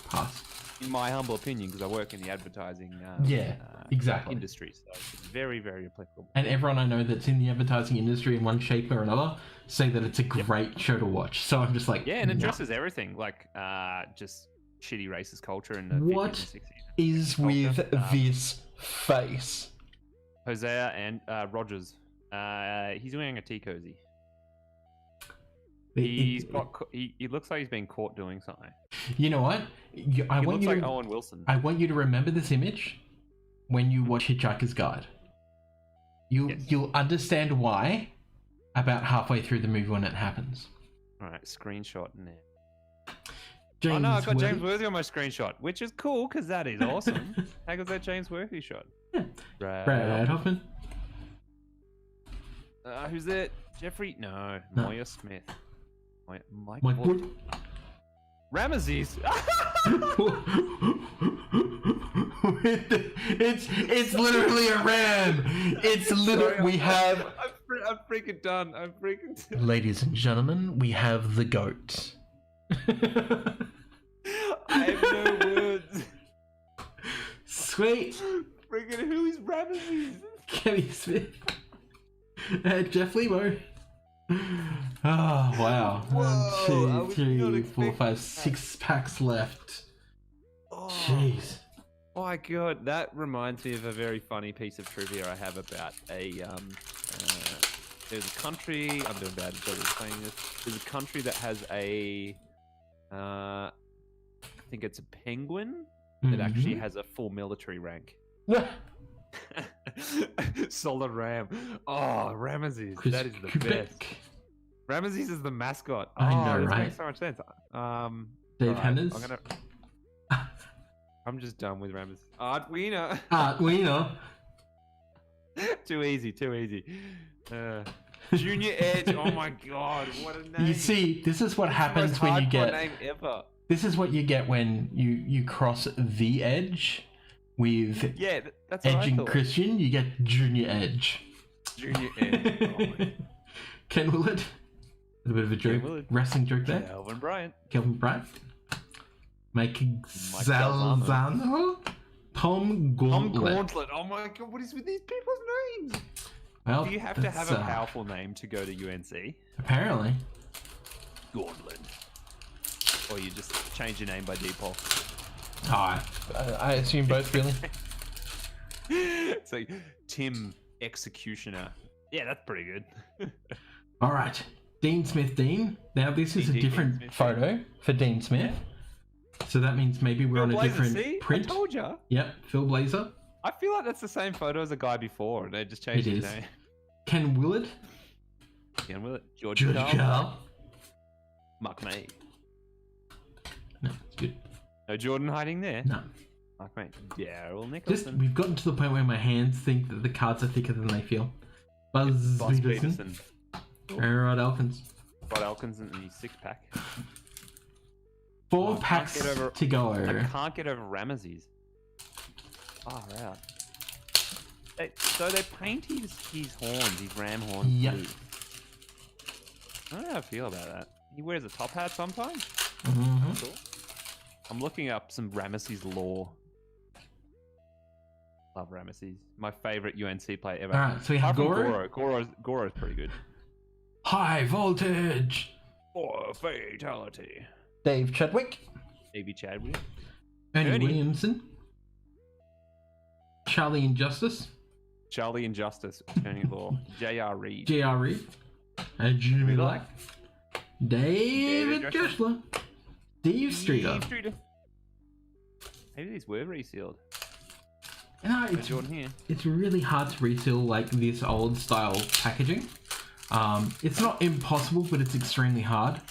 Pass. In my humble opinion, because I work in the advertising Exactly. industry, so it's very, very applicable. And everyone I know that's in the advertising industry in one shape or another say that it's a great show to watch. So I'm just like, Yeah, and it nah. addresses everything, like just shitty racist culture in the What 50s and 60s. is with Culture. this face? Hosea and Rogers. He's wearing a tea cozy. He looks like he's been caught doing something. You know what? I He want looks you like to, Owen Wilson. I want you to remember this image when you watch Hitchhiker's Guide. You'll understand why about halfway through the movie when it happens. All right, screenshot now. James Oh no, I've got Worthy. James Worthy on my screenshot, which is cool because that is awesome. How good's that James Worthy shot? Brad Hoffman. Who's that? Jeffrey? No, No. Moya Smith. Mike Mike Wood. Wood. Ramesses. it's literally a ram. It's literally we have. I'm freaking done. I'm freaking done. Ladies and gentlemen, we have the goat. I have no words. Sweet. Freaking who is Ramesses? Kenny Smith. Jeff Lebo. Oh wow. Whoa, I 1, was 2, not 3, 4, expecting 5, that. 6 packs left. Oh. Jeez. Oh my god, that reminds me of a very funny piece of trivia I have about there's a country, I'm doing bad at saying this, there's a country that has I think it's a penguin that actually has a full military rank. Solid ram. Oh, Ramesses, Chris that is the Kubik. best. Ramesses is the mascot. I know, this right? makes so much sense. Dave right, Henners. I'm just done with Ramesses. Art Wiener. Wiener. Too easy. Junior Edge. Oh my god, what a name! You see, this is what happens Most when you hardcore get. name ever. This is what you get when you cross the Edge with Yeah, that's what I Edge and thought. Christian. You get Junior Edge. Junior Edge. Oh my. Ken Willett. A bit of a joke, Willard. wrestling joke there. Calvin Bryant. Kelvin Bryant. Mike Galzano. Zalzano. Tom Tom Gauntlet. Gauntlet. Oh my god, what is with these people's names? Well, Do you have to that's, have a powerful name to go to UNC? Apparently. Gauntlet. Or you just change your name by default. Oh, I assume both, really. So, Tim Executioner. Yeah, that's pretty good. All right. Dean Smith Dean. Now, this is a Dean different Smith. photo for Dean Smith. So that means maybe we're on a Blazer, different see? print. I told ya. Yep, Phil Blazer. I feel like that's the same photo as the guy before, and they just changed It his is. name. Ken Willard. Again with it. George George Carl. Carl. Mark May. No, it's good. No Jordan hiding there. No. Mark May. Daryl Just, Nicholson. we've gotten to the point where my hands think that the cards are thicker than they feel. Buzz Boss Peterson. Peterson. Rod Elkins. Rod Elkins in his 6-pack. 4 I can't packs get over- to go. I can't get over Ramesses. Far out. So they paint his horns, his ram horns Yep. blue. I don't know how I feel about that. He wears a top hat sometimes. Mm-hmm. Cool. I'm looking up some Ramesses lore. Love Ramesses. My favorite UNC player ever. Alright, so we have Apart from Goro. Goro's pretty good. High voltage. For fatality. Dave Chadwick. Davey Chadwick. Ernie Ernie. Williamson. Charlie Injustice. Charlie Injustice, Attorney at Law. J.R. Reed. J.R. Reed. Jimmy We Black. David David Joshua. Steve Streeter. Steve Streeter. Maybe these were resealed. You know, No it's, Jordan here. it's really hard to reseal like this old style packaging. It's not impossible, but it's extremely hard.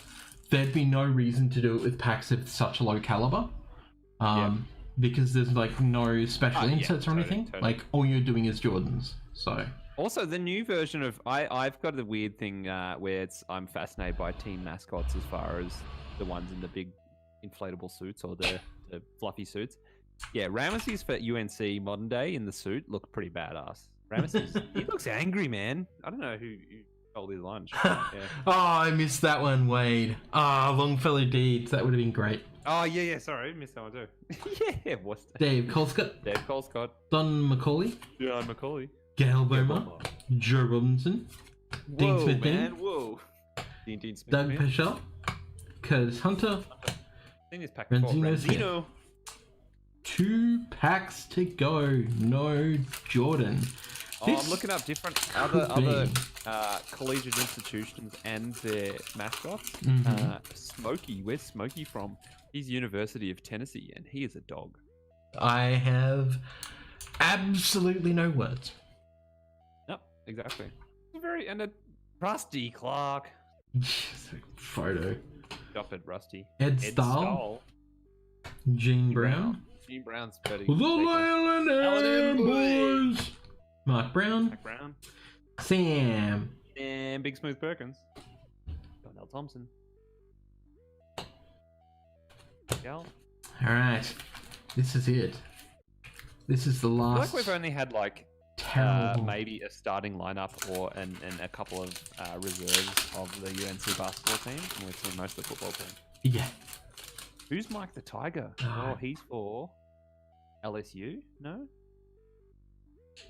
There'd be no reason to do it with packs of such low caliber. Because there's like no special Oh, yeah, inserts or totally, anything. totally. Like all you're doing is Jordans. So Also, the new version of I've got the weird thing where I'm fascinated by team mascots as far as the ones in the big inflatable suits or the fluffy suits. Yeah, Ramesses for UNC modern day in the suit look pretty badass. Ramesses, he looks angry, man. I don't know who stole his lunch. Yeah. Oh, I missed that one, Wade. Ah, Longfellow Deeds. That would have been great. Oh yeah, sorry, missed that one too. Yeah, what's that? Dave Colescott, Dave Colescott, Don McCauley, John Macaulay, Gail Bowmer, Joe Robinson, Dean Whoa, Smith man, Dean, whoa. Dean Smith, Doug man. Peschel, Curtis Hunter. Seen this pack before. Ranzino Smith. Ranzino. 2 packs to go. No Jordan. Oh, This I'm looking up different could other be. collegiate institutions and their mascots. Mhm. Smokey, where's Smokey from? He's University of Tennessee, and he is a dog. I have absolutely no words. Yep, exactly. And a Rusty Clark. Photo. Doppered Rusty. Ed Stahl, Gene Brown, Gene Brown's better. the Leyland Allen Boys, Mark Brown, Mac Brown. Sam. And Big Smooth Perkins. Donnell Thompson. Gal. All right, this is it. This is the I feel last. like we've only had like terrible. maybe a starting lineup or and a couple of reserves of the UNC basketball team, and we've seen most of the football team. Yeah. Who's Mike the Tiger? Ah. Oh, he's for LSU? No?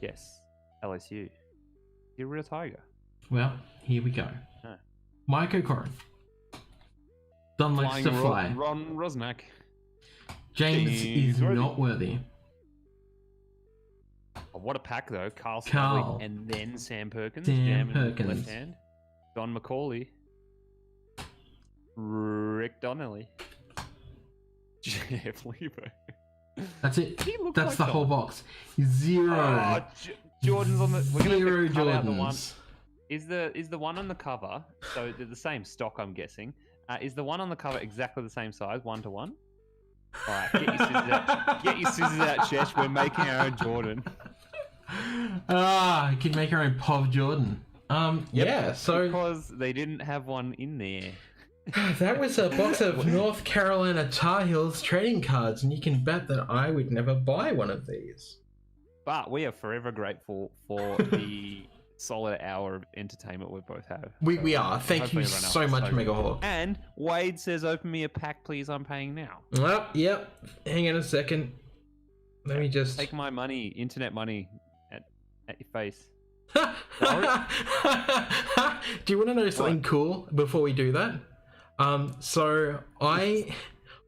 Yes, LSU. You're a real Tiger. Well, here we go. No. Mike O'Corin. Don likes to fly. Ron Rosnack. James James is Worthy. not worthy. Oh, what a pack though. Carl Carl. Smalley and then Sam Perkins. Sam jamming Perkins. Left hand. Don McCauley. Rick Donnelly. Jeff Lebo. That's it. He looked That's like the whole someone. box. Zero. Oh, Jordan's on the. We're gonna Zero have to cut out the one. Jordans. Is the one on the cover? So they're the same stock, I'm guessing. Is the one on the cover exactly the same size, 1-to-1? All right, get your scissors out. Get your scissors out, Chesh. We're making our own Jordan. I can make our own POV Jordan. Yeah, so Because they didn't have one in there. that was a box of North Carolina Tar Heels trading cards, and you can bet that I would never buy one of these. But we are forever grateful for the solid hour of entertainment we both have. We are. Thank hopefully you everyone else so is much, hoping. Mega Hawk. And Wade says, "Open me a pack, please. I'm paying now. Well, yep. Hang on a second. Let me just. Take my money, internet money, at your face." Do you want to know something cool before we do that? So I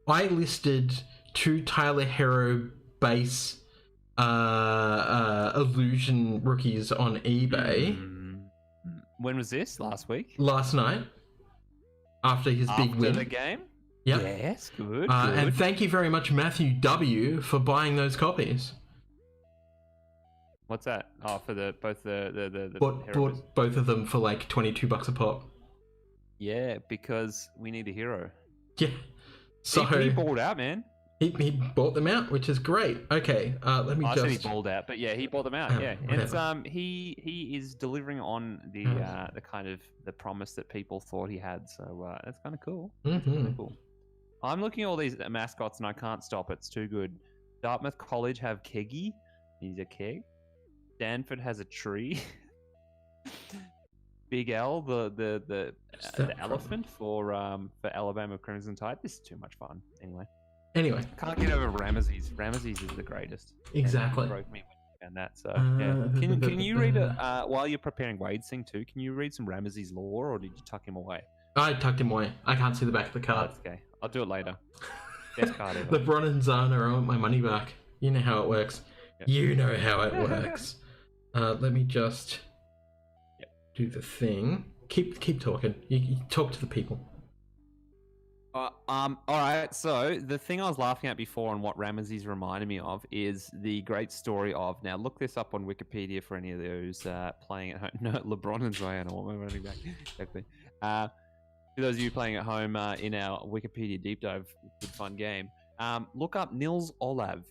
listed 2 Tyler Hero base illusion rookies on eBay When was this? Last week? last night after his big After win. the game? Yep. Yes, good. And thank you very much, Matthew W, for buying those copies. What's that? Oh, for both the Bought heroes. both of them for like $22 a pop. Yeah, because we need a hero. Yeah. So he balled out, man. he bought them out, which is great. Okay, let me I just. said he balled out, but yeah, he bought them out. Yeah, and it's he is delivering on the kind of the promise that people thought he had. So that's kind of cool. Mhm. Cool. I'm looking at all these mascots and I can't stop. It's too good. Dartmouth College have Keggy. He's a keg. Stanford has a tree. Big L, the elephant for Alabama Crimson Tide. This is too much fun. Anyway, can't get over Ramesses. Ramesses is the greatest. Exactly. And it broke me when I found that. So yeah. Can you read while you're preparing Wade's thing too? Can you read some Ramesses lore, or did you tuck him away? I tucked him away. I can't see the back of the card. That's okay. I'll do it later. Best card ever. LeBron and Zana, I want my money back. You know how it works. Yep. You know how it works. Let me just do the thing. Keep talking. You talk to the people. All right. So the thing I was laughing at before and what Ramesses reminded me of is the great story of. Now look this up on Wikipedia for any of those playing at home. No, LeBron and Zion. I want my running back. Exactly. For those of you playing at home in our Wikipedia deep dive, good fun game. Look up Nils Olav.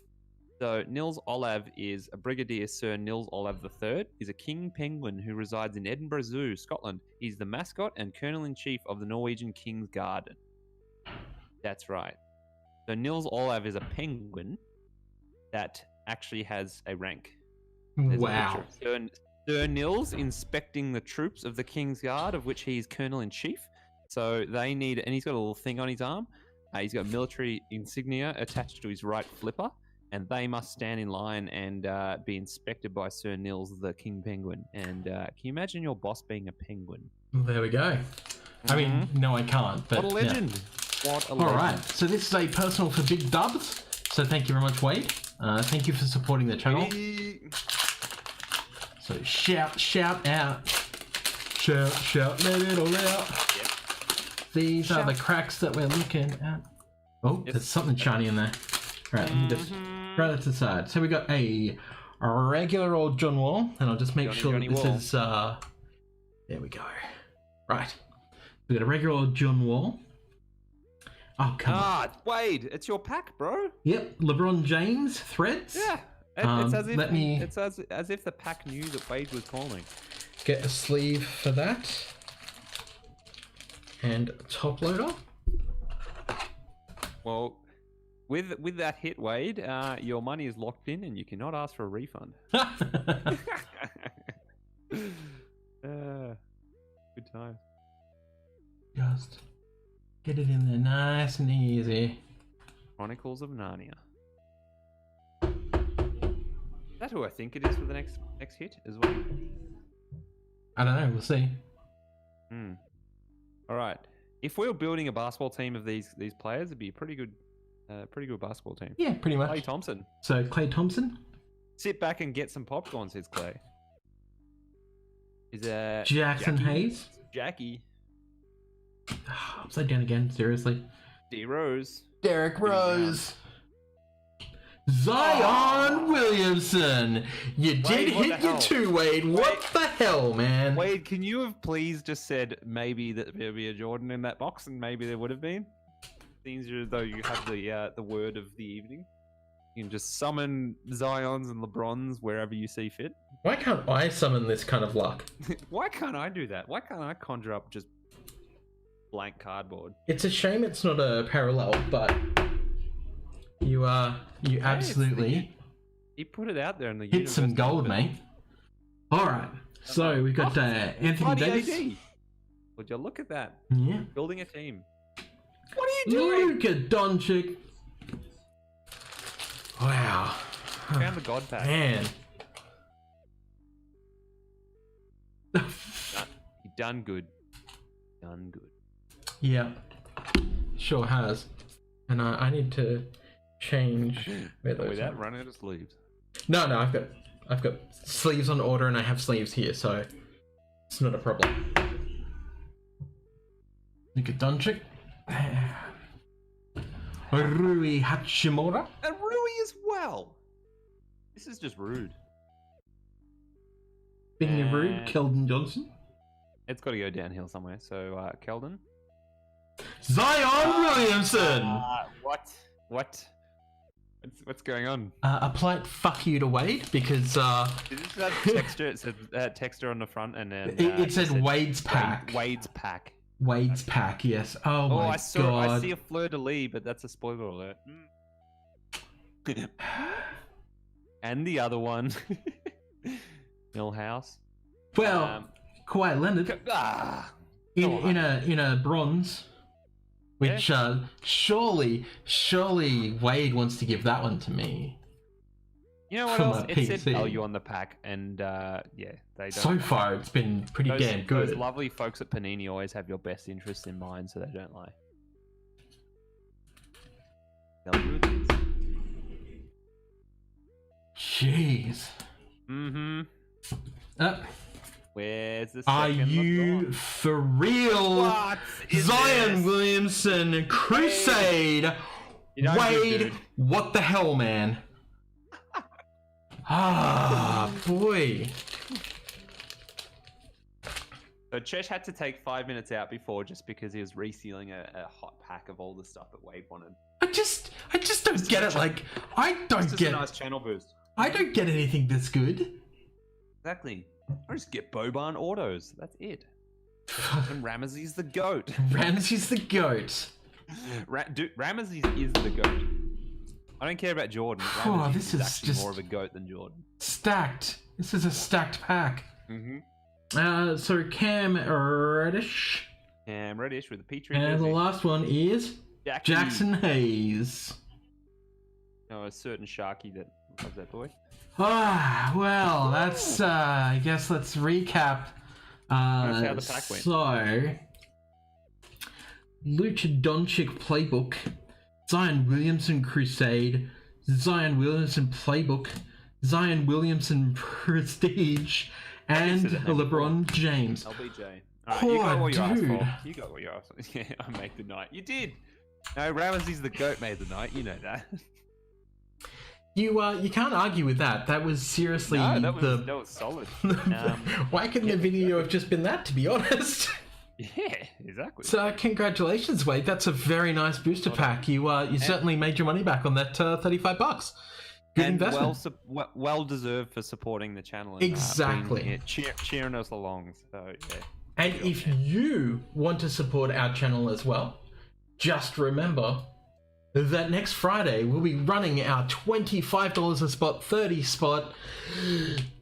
So Nils Olav is a Brigadier Sir Nils Olav III. He's a king penguin who resides in Edinburgh Zoo, Scotland. He's the mascot and colonel-in-chief of the Norwegian King's Garden. That's right. So Nils Olav is a penguin that actually has a rank. There's Wow. a picture of Sir Nils inspecting the troops of the King's Guard, of which he is colonel-in-chief. So they need, and he's got a little thing on his arm. He's got military insignia attached to his right flipper. And they must stand in line and be inspected by Sir Nils, the king penguin. And can you imagine your boss being a penguin? There we go. I mean, no, I can't. But, what a legend! Yeah. What a All legend! right. So this is a personal for Big Dubs. So thank you very much, Wade. Thank you for supporting the channel. So shout out, shout, let it all out. Yep. These are the cracks that we're looking at. Oh, Yes. there's something shiny in there. Right, let me just throw that to the side. So we got a regular old John Wall, and I'll just make sure Johnny that this Wall. is. There we go. Right, we got a regular old John Wall. Oh come on! Wade, it's your pack, bro. Yep, LeBron James threads. Yeah. It's as if let me- it's as if the pack knew that Wade was calling. Get a sleeve for that, and a top loader. Well, with that hit, Wade, your money is locked in, and you cannot ask for a refund. Good time. Just get it in there nice and easy. Chronicles of Narnia. Is that who I think it is for the next hit as well? I don't know. We'll see. All right. If we were building a basketball team of these players, it'd be a pretty good basketball team. Yeah, pretty much. Klay Thompson. So Klay Thompson, Sit back and get some popcorn, says Clay. Is Jackson Jackie? Hayes. Jackie. Upside down again. Seriously. D Rose. Derrick Rose. Zion Williamson. You did what the hit your hell? two, Wade. What the hell, man? Wade, can you have please just said maybe that there'd be a Jordan in that box, and maybe there would have been? Seems as though you have the word of the evening. You can just summon Zions and LeBrons wherever you see fit. Why can't I summon this kind of luck? Why can't I do that? Why can't I conjure up just blank cardboard? It's a shame it's not a parallel, but you absolutely He put it out there in the hit some universe. gold, mate. All right. So we've got Anthony Bloody Davis. AD. Would you look at that? Yeah. Building a team. What are you doing? Luka Doncic. Wow. Found the God pack. Man. You done good. Done good. Yeah. Sure has. And I need to change where those Without are. running out of sleeves. No, I've got sleeves on order and I have sleeves here, so it's not a problem. Luka Doncic. Rui Hachimura. And Rui as well. This is just rude. Speaking of rude, And- Keldon Johnson. It's got to go downhill somewhere. So, Keldon. Zion Williamson. What? What's going on? A polite fuck you to Wade because Is this that texture? It said texture on the front, and then it said Wade's pack. Wade's pack. Wade's pack, yes. Oh, Oh, my I saw. god. I see a fleur de lis, but that's a spoiler alert. And the other one, Millhouse. Well, Kawhi Leonard in a bronze, which surely Wade wants to give that one to me. You know what From else? a It said PC. value on the pack, and yeah, they don't. So far, it's been pretty damn Those good. lovely folks at Panini always have your best interests in mind, so they don't lie. Jeez. Mm-hmm. Uh, Where's the are second you LeBron? for real? What is Zion this? Williamson, Crusade, You don't do Wade, good. what the hell, man? Ah, boy. So Chesh had to take 5 minutes out before just because he was resealing a hot pack of all the stuff that Wade wanted. I just don't get it. Like, I don't It's just get. a nice channel boost. I don't get anything this good. Exactly. I just get Boban autos. That's it. And Ramesses the GOAT. Ramsey's the goat. Ramesses is the GOAT. I don't care about Jordan. Oh, Ramesses this is is actually just- more of a GOAT than Jordan. Stacked. This is a stacked pack. Mm-hmm. So Cam Reddish, Cam Reddish with the Petrie and the jersey. last one is Jackie. Jackson Hayes. Oh, a certain Sharky that loves that boy. Ah, well, that's. I guess let's recap. That's how the pack went. So, Luka Doncic playbook, Zion Williamson Crusade, Zion Williamson playbook, Zion Williamson Prestige, and This is a heavy LeBron James. LBJ. Alright, you got Oh, what you asked dude. for. You got what you asked for. Yeah, I made the night. You did. No, Ramesses the GOAT made the night. You know that. You can't argue with that. That was seriously No, that was the. solid. Why couldn't the video have just been that? To be honest. Yeah, exactly. So congratulations, Wade. That's a very nice booster pack. You certainly made your money back on that $35. Good and investment. well deserved for supporting the channel. And, Exactly. bringing it, cheering us along. So yeah. And if you want to support our channel as well, just remember that next Friday we'll be running our $25 a spot, 30 spot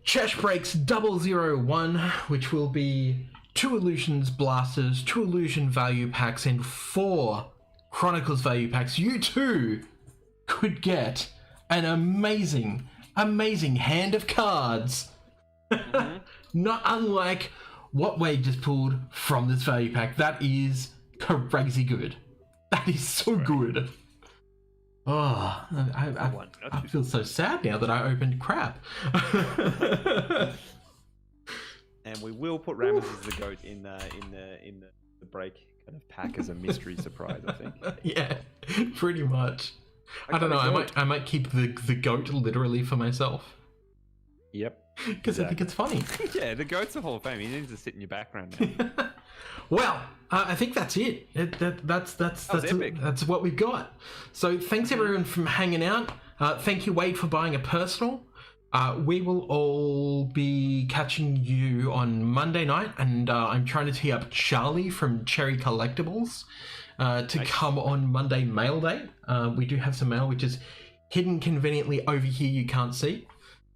Chesh Breaks 001, which will be 2 Illusions Blasters, 2 Illusion value packs, and 4 Chronicles value packs. You too could get an amazing hand of cards. Not unlike what Wade just pulled from this value pack. That is crazy good. That is so good. Oh, I feel so sad now that I opened crap. And we will put Ramesses the GOAT in the break kind of pack as a mystery surprise. I think. Yeah, pretty much. I don't know. I might keep the goat literally for myself Yep. because I think it's funny. Yeah, the GOAT's a Hall of Fame. He needs to sit in your background now. Well, I think that's it. That's epic. that's what we've got. So thanks everyone for hanging out. Thank you, Wade, for buying a personal. We will all be catching you on Monday night, and I'm trying to tee up Charlie from Cherry Collectibles to come on Monday mail day. We do have some mail which is hidden conveniently over here, you can't see.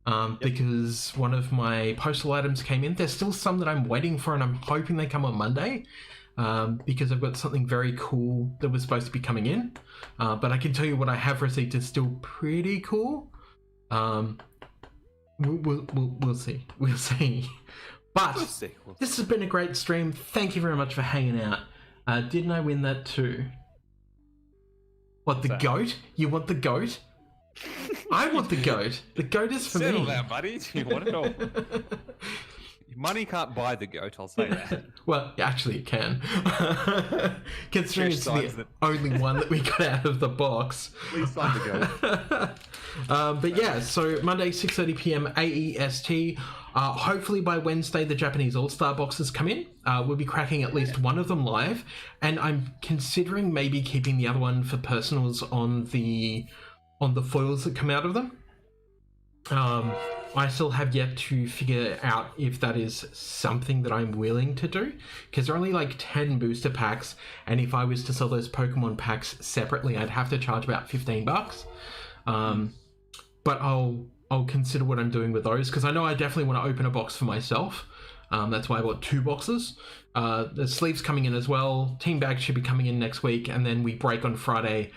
because one of my postal items came in. There's still some that I'm waiting for, and I'm hoping they come on Monday, because I've got something very cool that was supposed to be coming in. But I can tell you what I have received is still pretty cool. We'll see. We'll see. But We'll see. this has been a great stream. Thank you very much for hanging out. Didn't I win that too? What, the goat? You want the goat? I want the goat. The goat is for Settle me. down, buddy. Do you want it all? Money can't buy the goat, I'll say that. Well, actually it can. Considering it's signs the that- only one that we got out of the box. Please sign the goat. But yeah, so Monday, 6:30 p.m. AEST. Hopefully by Wednesday, the Japanese All-Star boxes come in. We'll be cracking at least one of them live. And I'm considering maybe keeping the other one for personals on the foils that come out of them. I still have yet to figure out if that is something that I'm willing to do, because there are only like 10 booster packs, and if I was to sell those Pokemon packs separately, I'd have to charge about $15. But I'll consider what I'm doing with those, because I know I definitely want to open a box for myself. That's why I bought 2 boxes. The sleeves coming in as well. Team bags should be coming in next week, and then we break on Friday.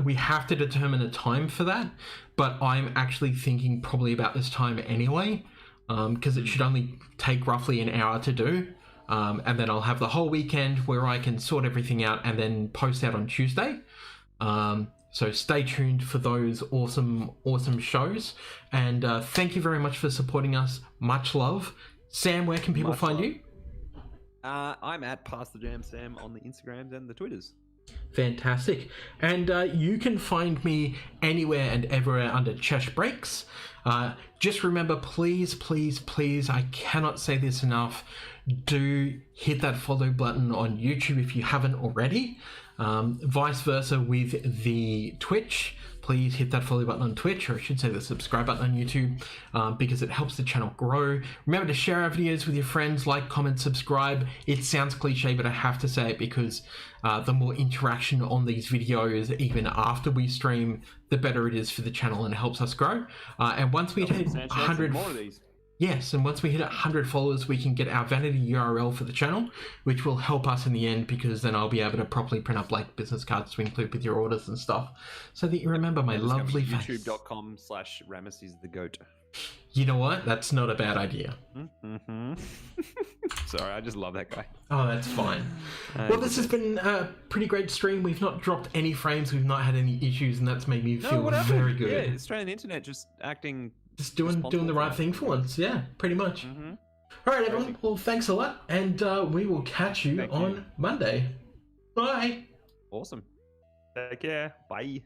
We have to determine a time for that, but I'm actually thinking probably about this time anyway, because it should only take roughly an hour to do. And then I'll have the whole weekend where I can sort everything out and then post out on Tuesday. So stay tuned for those awesome shows. And thank you very much for supporting us. Much love. Sam, where can people find you? I'm at Pass the Jam Sam on the Instagrams and the Twitters. Fantastic. And you can find me anywhere and everywhere under Chesh Breaks. Just remember, please, I cannot say this enough, do hit that follow button on YouTube if you haven't already. Vice versa with the Twitch. Please hit that follow button on Twitch, or I should say the subscribe button on YouTube, because it helps the channel grow. Remember to share our videos with your friends, like, comment, subscribe. It sounds cliche, but I have to say it because the more interaction on these videos, even after we stream, the better it is for the channel and helps us grow. And once we hit 100... more of these. Yes, and once we hit 100 followers, we can get our vanity URL for the channel, which will help us in the end, because then I'll be able to properly print up like business cards to include with your orders and stuff, so that you remember my lovely face. YouTube.com/RamesIsTheGoat. You know what? That's not a bad idea. Mm-hmm. Sorry, I just love that guy. Oh, that's fine. Well, this has been a pretty great stream. We've not dropped any frames. We've not had any issues, and that's made me feel very good. Yeah, Australian internet just acting... Just doing the right thing for once. Yeah, pretty much. Mm-hmm. All right, everyone. Well, thanks a lot, and we will catch you on Monday. Bye. Awesome. Take care. Bye.